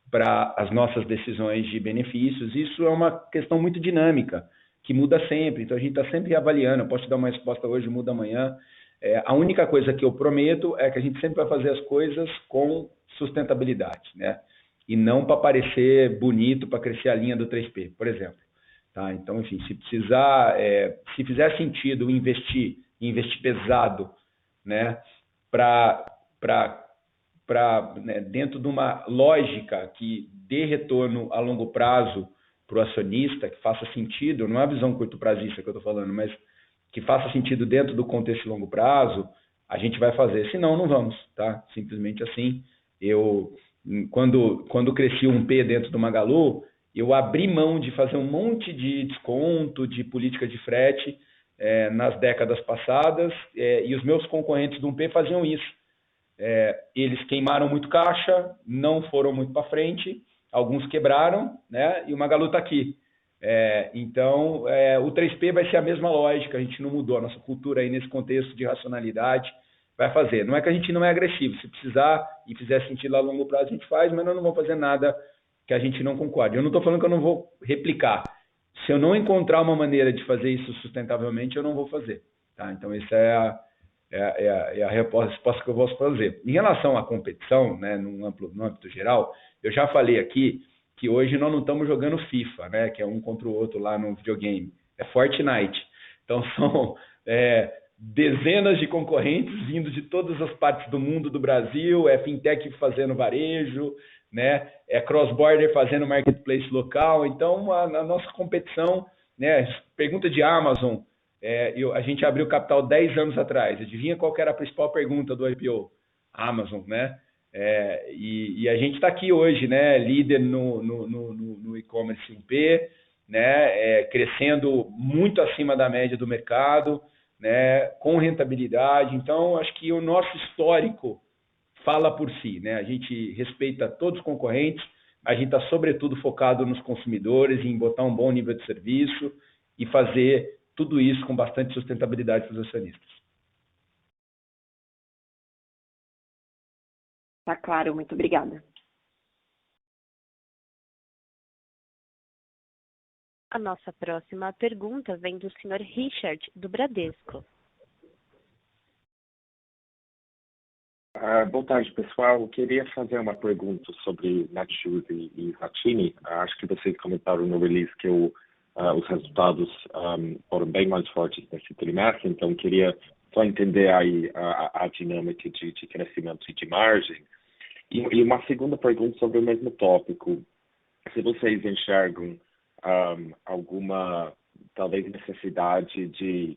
para as nossas decisões de benefícios. Isso é uma questão muito dinâmica, que muda sempre. Então, a gente está sempre avaliando. Eu posso te dar uma resposta hoje, muda amanhã. A única coisa que eu prometo é que a gente sempre vai fazer as coisas com sustentabilidade, né? E não para parecer bonito, para crescer a linha do 3P, por exemplo. Tá? Então, enfim, se fizer sentido investir pesado, né, né, dentro de uma lógica que dê retorno a longo prazo para o acionista, que faça sentido, não é a visão curto-prazista que eu estou falando, mas que faça sentido dentro do contexto de longo prazo, a gente vai fazer. Senão, não vamos, tá? Simplesmente assim. Quando cresci um P dentro do Magalu, eu abri mão de fazer um monte de desconto, de política de frete nas décadas passadas, e os meus concorrentes do 1P faziam isso. Eles queimaram muito caixa, não foram muito para frente, alguns quebraram, né? E o Magalu está aqui. Então, o 3P vai ser a mesma lógica, a gente não mudou. A nossa cultura aí nesse contexto de racionalidade vai fazer. Não é que a gente não é agressivo, se precisar e fizer sentido a longo prazo a gente faz, mas nós não vamos fazer nada que a gente não concorde. Eu não estou falando que eu não vou replicar. Se eu não encontrar uma maneira de fazer isso sustentavelmente, eu não vou fazer. Tá? Então, essa é a resposta que eu posso fazer. Em relação à competição, né, no âmbito geral, eu já falei aqui que hoje nós não estamos jogando FIFA, né, que é um contra o outro lá no videogame. É Fortnite. Então, são dezenas de concorrentes vindo de todas as partes do mundo, do Brasil, fintech fazendo varejo, né, cross-border fazendo marketplace local. Então, a nossa competição, né, pergunta de Amazon, a gente abriu capital 10 anos atrás. Adivinha qual que era a principal pergunta do IPO? Amazon, né? E a gente está aqui hoje, né, líder no e-commerce 1P, né, crescendo muito acima da média do mercado, né, com rentabilidade. Então, acho que o nosso histórico fala por si, né? A gente respeita todos os concorrentes, a gente está sobretudo focado nos consumidores, em botar um bom nível de serviço e fazer tudo isso com bastante sustentabilidade para os acionistas. Tá claro, muito obrigada. A nossa próxima pergunta vem do senhor Richard, do Bradesco. Boa tarde, pessoal. Eu queria fazer uma pergunta sobre Netshoes e Zattini. Acho que vocês comentaram no release que os resultados foram bem mais fortes nesse trimestre, então queria só entender aí a dinâmica de crescimento e de margem. E uma segunda pergunta sobre o mesmo tópico. Se vocês enxergam alguma, talvez, necessidade de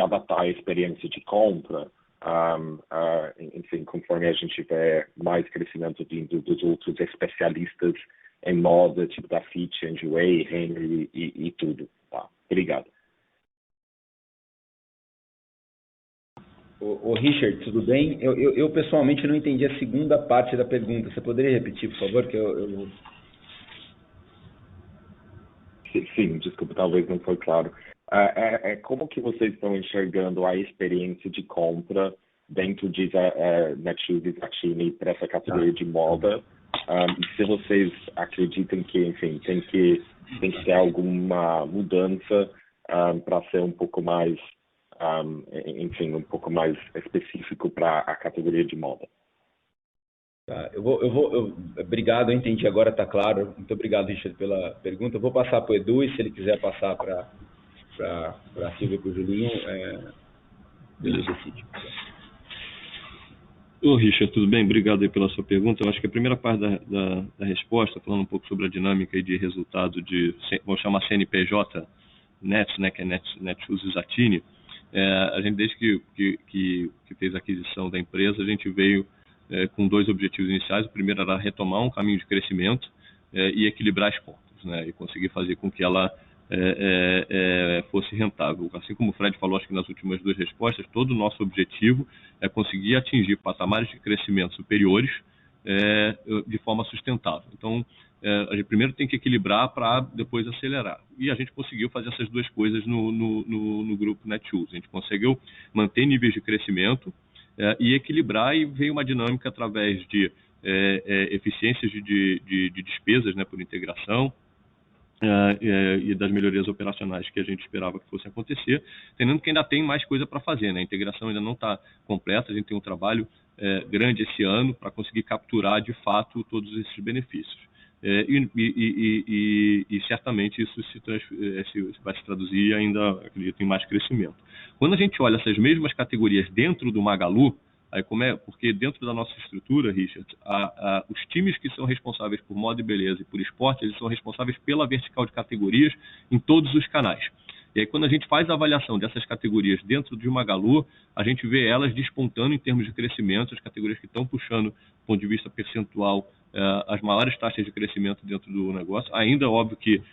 adaptar a experiência de compra, enfim, conforme a gente vê mais crescimento vindo dos outros especialistas em moda, tipo da Fitch, Enjoei, Henry e tudo. Tá? Obrigado. Ô Richard, tudo bem? Eu pessoalmente não entendi a segunda parte da pergunta. Você poderia repetir, por favor? Sim, desculpa, talvez não foi claro. Como que vocês estão enxergando a experiência de compra dentro de Netshoes e Zattini para essa categoria de moda? E se vocês acreditam que, enfim, tem que ter alguma mudança para ser um pouco mais, enfim, um pouco mais específico para a categoria de moda? Tá, obrigado, eu entendi, agora está claro. Muito obrigado, Richard, pela pergunta. Eu vou passar para o Edu e se ele quiser passar para a Silvia e para o Julinho, ele decide. Ô Richard, tudo bem? Obrigado aí pela sua pergunta. Eu acho que a primeira parte da resposta, falando um pouco sobre a dinâmica aí de resultado de, vamos chamar CNPJ Nets, né, que é Netshoes e Zattini, a gente, desde que fez a aquisição da empresa, a gente veio com dois objetivos iniciais. O primeiro era retomar um caminho de crescimento e equilibrar as contas, né, e conseguir fazer com que ela fosse rentável. Assim como o Fred falou, acho que nas últimas duas respostas, todo o nosso objetivo é conseguir atingir patamares de crescimento superiores de forma sustentável. Então, a gente primeiro tem que equilibrar para depois acelerar. E a gente conseguiu fazer essas duas coisas no grupo Netshoes. A gente conseguiu manter níveis de crescimento e equilibrar, e veio uma dinâmica através de eficiências de despesas, né, por integração, e das melhorias operacionais que a gente esperava que fossem acontecer, entendendo que ainda tem mais coisa para fazer, né? A integração ainda não está completa, a gente tem um trabalho grande esse ano para conseguir capturar de fato todos esses benefícios. E certamente isso vai se traduzir ainda, acredito, em mais crescimento. Quando a gente olha essas mesmas categorias dentro do Magalu, aí porque dentro da nossa estrutura, Richard, os times que são responsáveis por moda e beleza e por esporte, eles são responsáveis pela vertical de categorias em todos os canais. E aí, quando a gente faz a avaliação dessas categorias dentro de Magalu, a gente vê elas despontando em termos de crescimento, as categorias que estão puxando, do ponto de vista percentual, as maiores taxas de crescimento dentro do negócio. Ainda, óbvio que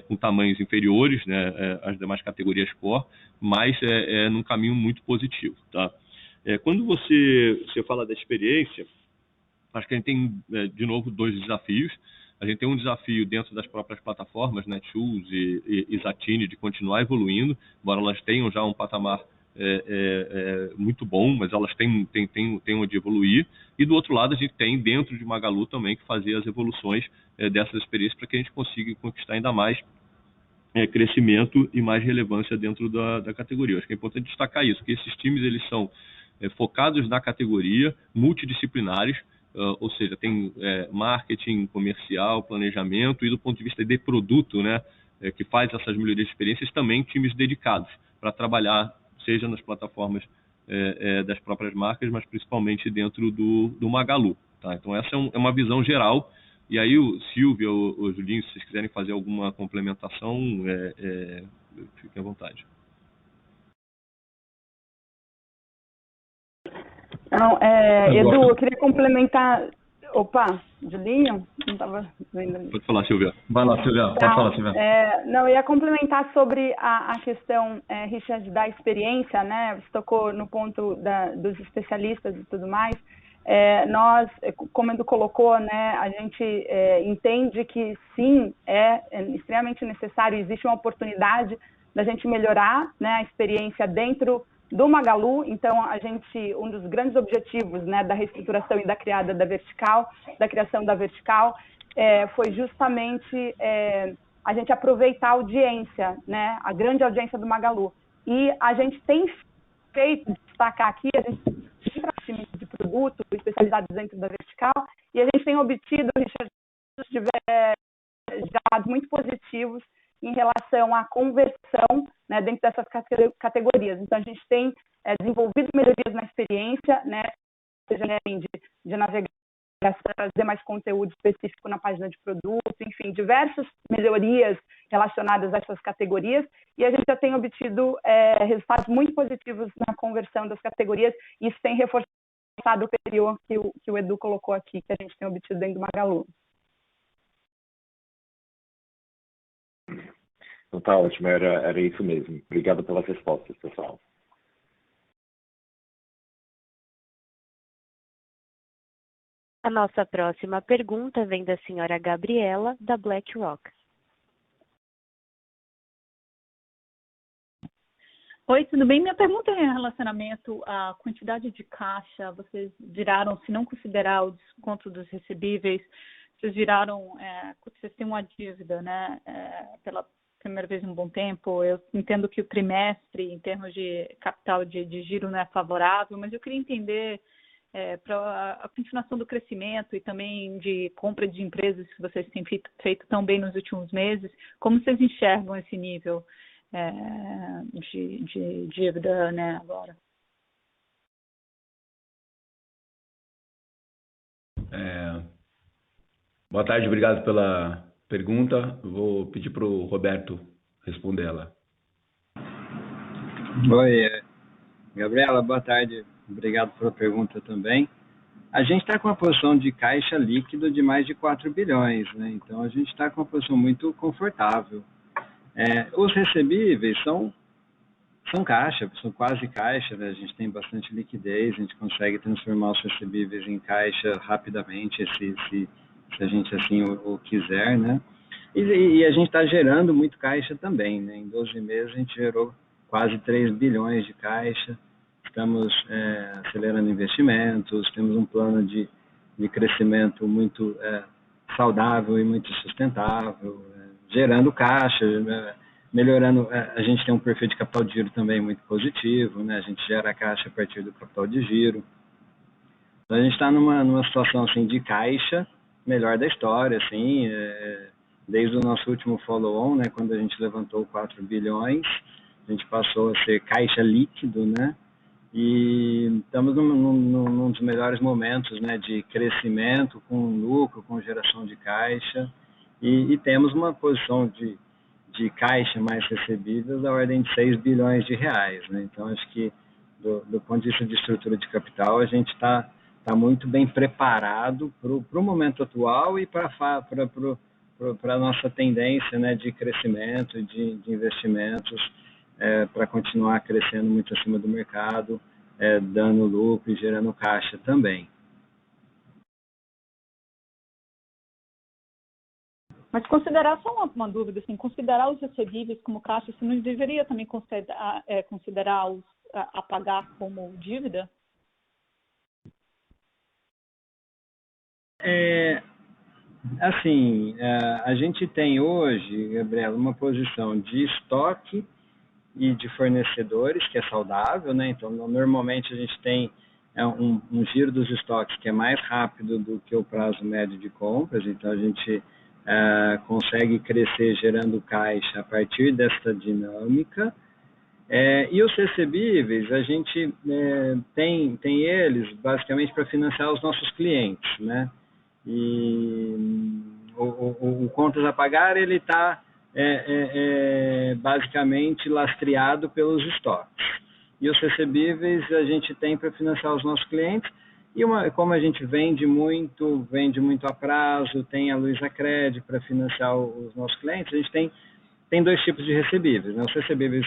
com tamanhos inferiores, né, às demais categorias core, mas num caminho muito positivo. Tá? Quando você fala da experiência, acho que a gente tem, de novo, dois desafios. A gente tem um desafio dentro das próprias plataformas, Netshoes e Zattini, de continuar evoluindo, embora elas tenham já um patamar muito bom, mas elas têm onde evoluir. E do outro lado, a gente tem dentro de Magalu também que fazer as evoluções dessas experiências para que a gente consiga conquistar ainda mais crescimento e mais relevância dentro da categoria. Acho que é importante destacar isso, que esses times eles são focados na categoria, multidisciplinares, ou seja, tem marketing, comercial, planejamento e do ponto de vista de produto, né, que faz essas melhorias de experiências, também times dedicados para trabalhar, seja nas plataformas das próprias marcas, mas principalmente dentro do Magalu. Tá? Então essa é uma visão geral. E aí o Silvio ou o Julinho, se vocês quiserem fazer alguma complementação, fiquem à vontade. Não, Edu, eu queria complementar. Opa, Julinho? Não estava vendo ali. Pode falar, Silvia. Vai lá, Silvia. Pode falar, Silvia. Não, eu ia complementar sobre a questão, Richard, da experiência, né? Você tocou no ponto dos especialistas e tudo mais. Nós, como o Edu colocou, né, a gente entende que sim, é extremamente necessário, existe uma oportunidade da gente melhorar, né, a experiência dentro do Magalu. Então, um dos grandes objetivos, né, da reestruturação e da criação da vertical, foi justamente a gente aproveitar a audiência, né, a grande audiência do Magalu. E a gente tem feito, destacar aqui, a gente tem time de produto especializados dentro da vertical, e a gente tem obtido, Richard, dados muito positivos em relação à conversão, né, dentro dessas categorias. Então, a gente tem desenvolvido melhorias na experiência, né, seja de navegação, trazer mais conteúdo específico na página de produto, enfim, diversas melhorias relacionadas a essas categorias, e a gente já tem obtido resultados muito positivos na conversão das categorias, e isso tem reforçado o anterior que o Edu colocou aqui, que a gente tem obtido dentro do Magalu. Então tá ótimo, era isso mesmo. Obrigado pelas respostas, pessoal. A nossa próxima pergunta vem da senhora Gabriela, da BlackRock. Oi, tudo bem? Minha pergunta é em relacionamento à quantidade de caixa. Vocês viraram, se não considerar o desconto dos recebíveis, vocês têm uma dívida, né, pela primeira vez em um bom tempo. Eu entendo que o trimestre, em termos de capital de giro, não é favorável, mas eu queria entender para a continuação do crescimento e também de compra de empresas que vocês têm feito tão bem nos últimos meses, como vocês enxergam esse nível de dívida, né, agora? Boa tarde, obrigado pela pergunta. Vou pedir para o Roberto responder ela. Oi, Gabriela, boa tarde. Obrigado pela pergunta também. A gente está com uma posição de caixa líquido de mais de 4 bilhões, né? Então, a gente está com uma posição muito confortável. Os recebíveis são caixa, são quase caixa, né? A gente tem bastante liquidez, a gente consegue transformar os recebíveis em caixa rapidamente, se a gente assim o quiser, né? E a gente está gerando muito caixa também, né? Em 12 meses a gente gerou quase 3 bilhões de caixa, estamos acelerando investimentos, temos um plano de crescimento muito saudável e muito sustentável, gerando caixa, melhorando, a gente tem um perfil de capital de giro também muito positivo, né? A gente gera caixa a partir do capital de giro. Então a gente está numa situação assim de caixa melhor da história, assim, desde o nosso último follow-on, né, quando a gente levantou 4 bilhões, a gente passou a ser caixa líquido, né, e estamos num dos melhores momentos, né, de crescimento, com lucro, com geração de caixa, e temos uma posição de caixa mais recebíveis da ordem de 6 bilhões de reais, né? Então, acho que do ponto de vista de estrutura de capital, a gente está muito bem preparado para o momento atual e para a nossa tendência, né, de crescimento e de investimentos, para continuar crescendo muito acima do mercado, dando lucro e gerando caixa também. Mas considerar, só uma dúvida, assim, considerar os recebíveis como caixa, você não deveria também considerar-os a pagar como dívida? Assim, a gente tem hoje, Gabriela, uma posição de estoque e de fornecedores que é saudável, né? Então, normalmente a gente tem um giro dos estoques que é mais rápido do que o prazo médio de compras, então a gente consegue crescer gerando caixa a partir desta dinâmica. E os recebíveis, a gente tem eles basicamente para financiar os nossos clientes, né? E o contas a pagar, ele está basicamente lastreado pelos estoques. E os recebíveis a gente tem para financiar os nossos clientes. E como a gente vende muito a prazo, tem a Luizacred para financiar os nossos clientes, a gente tem dois tipos de recebíveis, né? Os recebíveis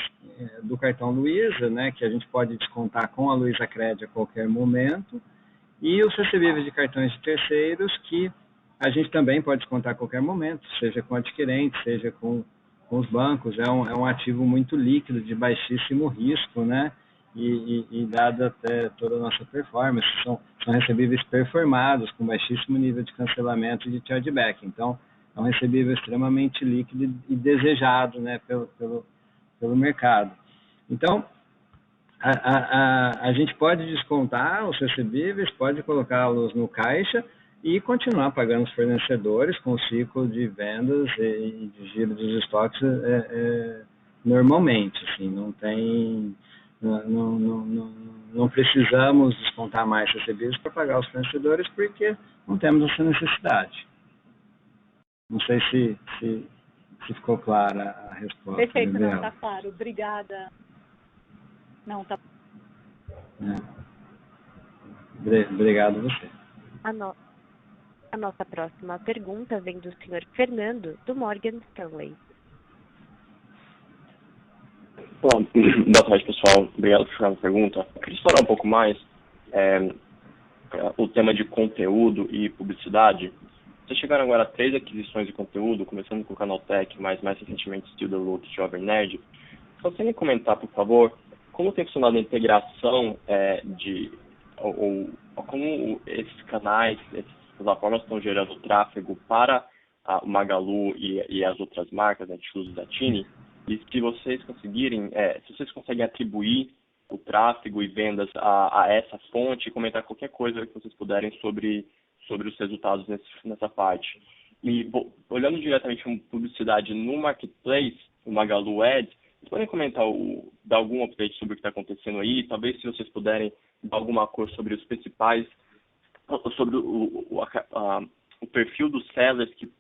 do cartão Luiza, né, que a gente pode descontar com a Luizacred a qualquer momento, e os recebíveis de cartões de terceiros, que a gente também pode descontar a qualquer momento, seja com adquirente, seja com os bancos. É um ativo muito líquido, de baixíssimo risco, né? E dada até toda a nossa performance, são recebíveis performados, com baixíssimo nível de cancelamento e de chargeback. Então, é um recebível extremamente líquido e desejado, né, pelo mercado. Então, a gente pode descontar os recebíveis, pode colocá-los no caixa e continuar pagando os fornecedores com o ciclo de vendas e de giro dos estoques normalmente. Assim, não precisamos descontar mais recebíveis para pagar os fornecedores, porque não temos essa necessidade. Não sei se ficou clara a resposta. Perfeito, Gabriela. não, está claro. Obrigada. Não, tá. Obrigado a você. A nossa próxima pergunta vem do senhor Fernando, do Morgan Stanley. Olá, boa tarde, pessoal. Obrigado por fazer a pergunta. Eu queria explorar um pouco mais o tema de conteúdo e publicidade. Vocês chegaram agora a 3 aquisições de conteúdo, começando com o Canaltech, mas mais recentemente Still the Look e Jovem Nerd. Se você me comentar, por favor, como tem funcionado a integração ou como esses canais, essas plataformas estão gerando tráfego para o Magalu e as outras marcas, Netshoes e Zattini, e se vocês conseguirem, se vocês conseguem atribuir o tráfego e vendas a essa fonte e comentar qualquer coisa que vocês puderem sobre os resultados nessa parte. E olhando diretamente para publicidade no Marketplace, o Magalu Ads, vocês podem comentar, dar algum update sobre o que está acontecendo aí? Talvez se vocês puderem dar alguma cor sobre os principais, sobre o perfil dos sellers que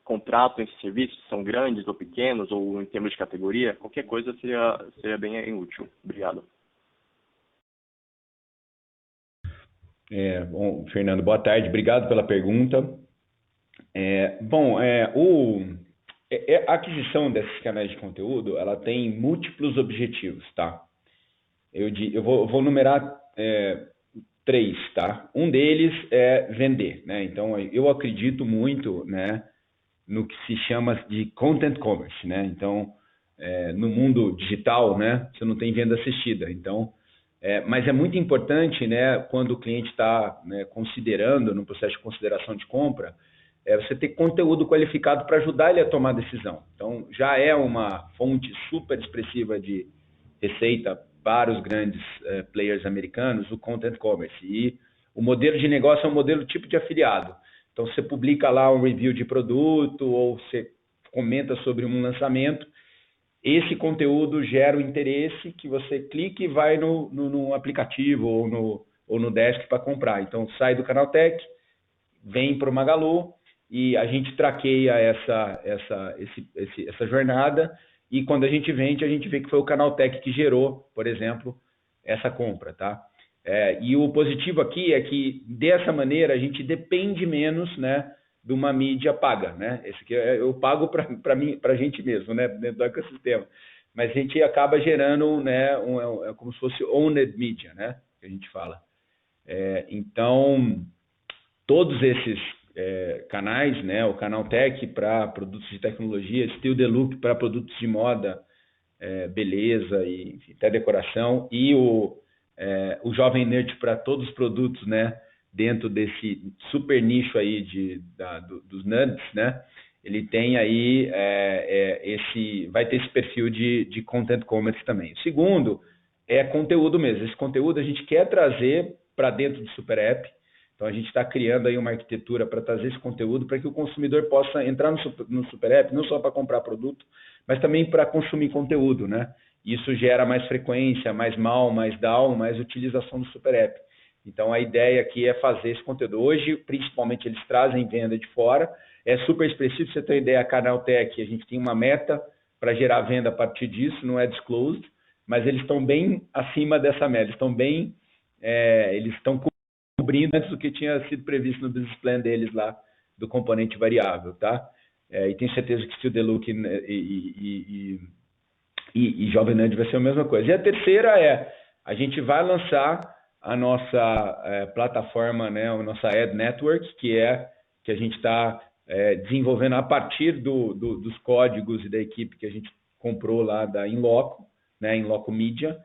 contratam esse serviço, são grandes ou pequenos, ou em termos de categoria, qualquer coisa seria bem útil. Obrigado. Bom, Fernando, boa tarde, obrigado pela pergunta. A aquisição desses canais de conteúdo, ela tem múltiplos objetivos, tá? Eu vou numerar 3, tá? Um deles é vender, né? Então, eu acredito muito, né, no que se chama de content commerce, né? Então, no mundo digital, né, você não tem venda assistida. Então, mas é muito importante, né, quando o cliente está, né, considerando, no processo de consideração de compra, você ter conteúdo qualificado para ajudar ele a tomar a decisão. Então, já é uma fonte super expressiva de receita para os grandes players americanos, o content commerce. E o modelo de negócio é um modelo tipo de afiliado. Então, você publica lá um review de produto ou você comenta sobre um lançamento. Esse conteúdo gera o interesse que você clica e vai no aplicativo ou no desk para comprar. Então, sai do Canaltech, vem para o Magalu e a gente traqueia essa jornada, e quando a gente vende, a gente vê que foi o Canaltech que gerou, por exemplo, essa compra, tá? E o positivo aqui é que, dessa maneira, a gente depende menos, né, de uma mídia paga, né? Esse aqui eu pago para a gente mesmo, né, dentro do ecossistema. Mas a gente acaba gerando, né, como se fosse owned media, né, que a gente fala. Então, todos esses canais, né, o Canaltech para produtos de tecnologia, Still the Look para produtos de moda, beleza e enfim, até decoração, e o Jovem Nerd para todos os produtos, né, dentro desse super nicho aí dos nerds, né, ele tem aí vai ter esse perfil de content commerce também. O segundo é conteúdo mesmo. Esse conteúdo a gente quer trazer para dentro do Super App. Então a gente está criando aí uma arquitetura para trazer esse conteúdo para que o consumidor possa entrar no Super App, não só para comprar produto, mas também para consumir conteúdo, né? Isso gera mais frequência, mais MAU, mais DAO, mais utilização do Super App. Então a ideia aqui é fazer esse conteúdo. Hoje, principalmente, eles trazem venda de fora. É super expressivo, você tem uma ideia, a Canaltech, a gente tem uma meta para gerar venda a partir disso, não é disclosed, mas eles estão bem acima dessa meta, eles estão cobrindo antes do que tinha sido previsto no business plan deles lá, do componente variável, tá? E tenho certeza que Still the Look e Jovem Nerd vai ser a mesma coisa. E a terceira a gente vai lançar a nossa plataforma, né, a nossa Ad Network, que a gente está desenvolvendo a partir dos códigos e da equipe que a gente comprou lá da Inloco, né, Inloco Media.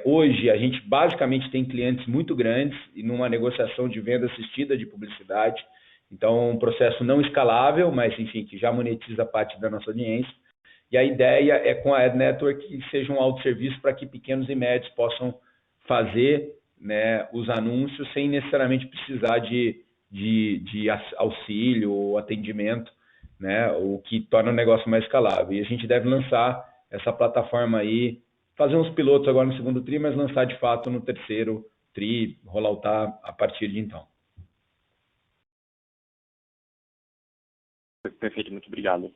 Hoje a gente basicamente tem clientes muito grandes e numa negociação de venda assistida de publicidade, então um processo não escalável, mas enfim, que já monetiza parte da nossa audiência. E a ideia é com a Ad Network que seja um autosserviço para que pequenos e médios possam fazer, né, os anúncios sem necessariamente precisar de auxílio ou atendimento, né, o que torna o negócio mais escalável. E a gente deve lançar essa plataforma aí, fazer uns pilotos agora no segundo tri, mas lançar de fato no terceiro tri, rolloutar a partir de então. Perfeito, muito obrigado.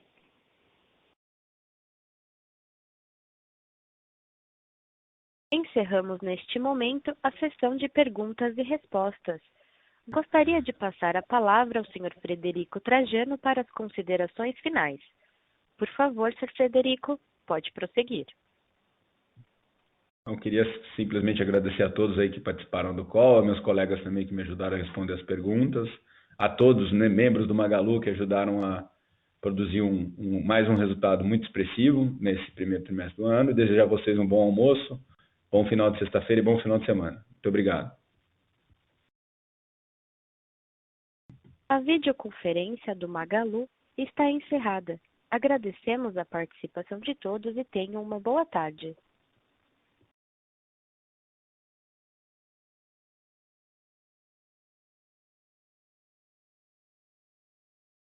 Encerramos neste momento a sessão de perguntas e respostas. Gostaria de passar a palavra ao Sr. Frederico Trajano para as considerações finais. Por favor, Sr. Frederico, pode prosseguir. Eu queria simplesmente agradecer a todos aí que participaram do call, a meus colegas também que me ajudaram a responder as perguntas, a todos, né, membros do Magalu que ajudaram a produzir mais um resultado muito expressivo nesse primeiro trimestre do ano. Desejar a vocês um bom almoço, bom final de sexta-feira e bom final de semana. Muito obrigado. A videoconferência do Magalu está encerrada. Agradecemos a participação de todos e tenham uma boa tarde.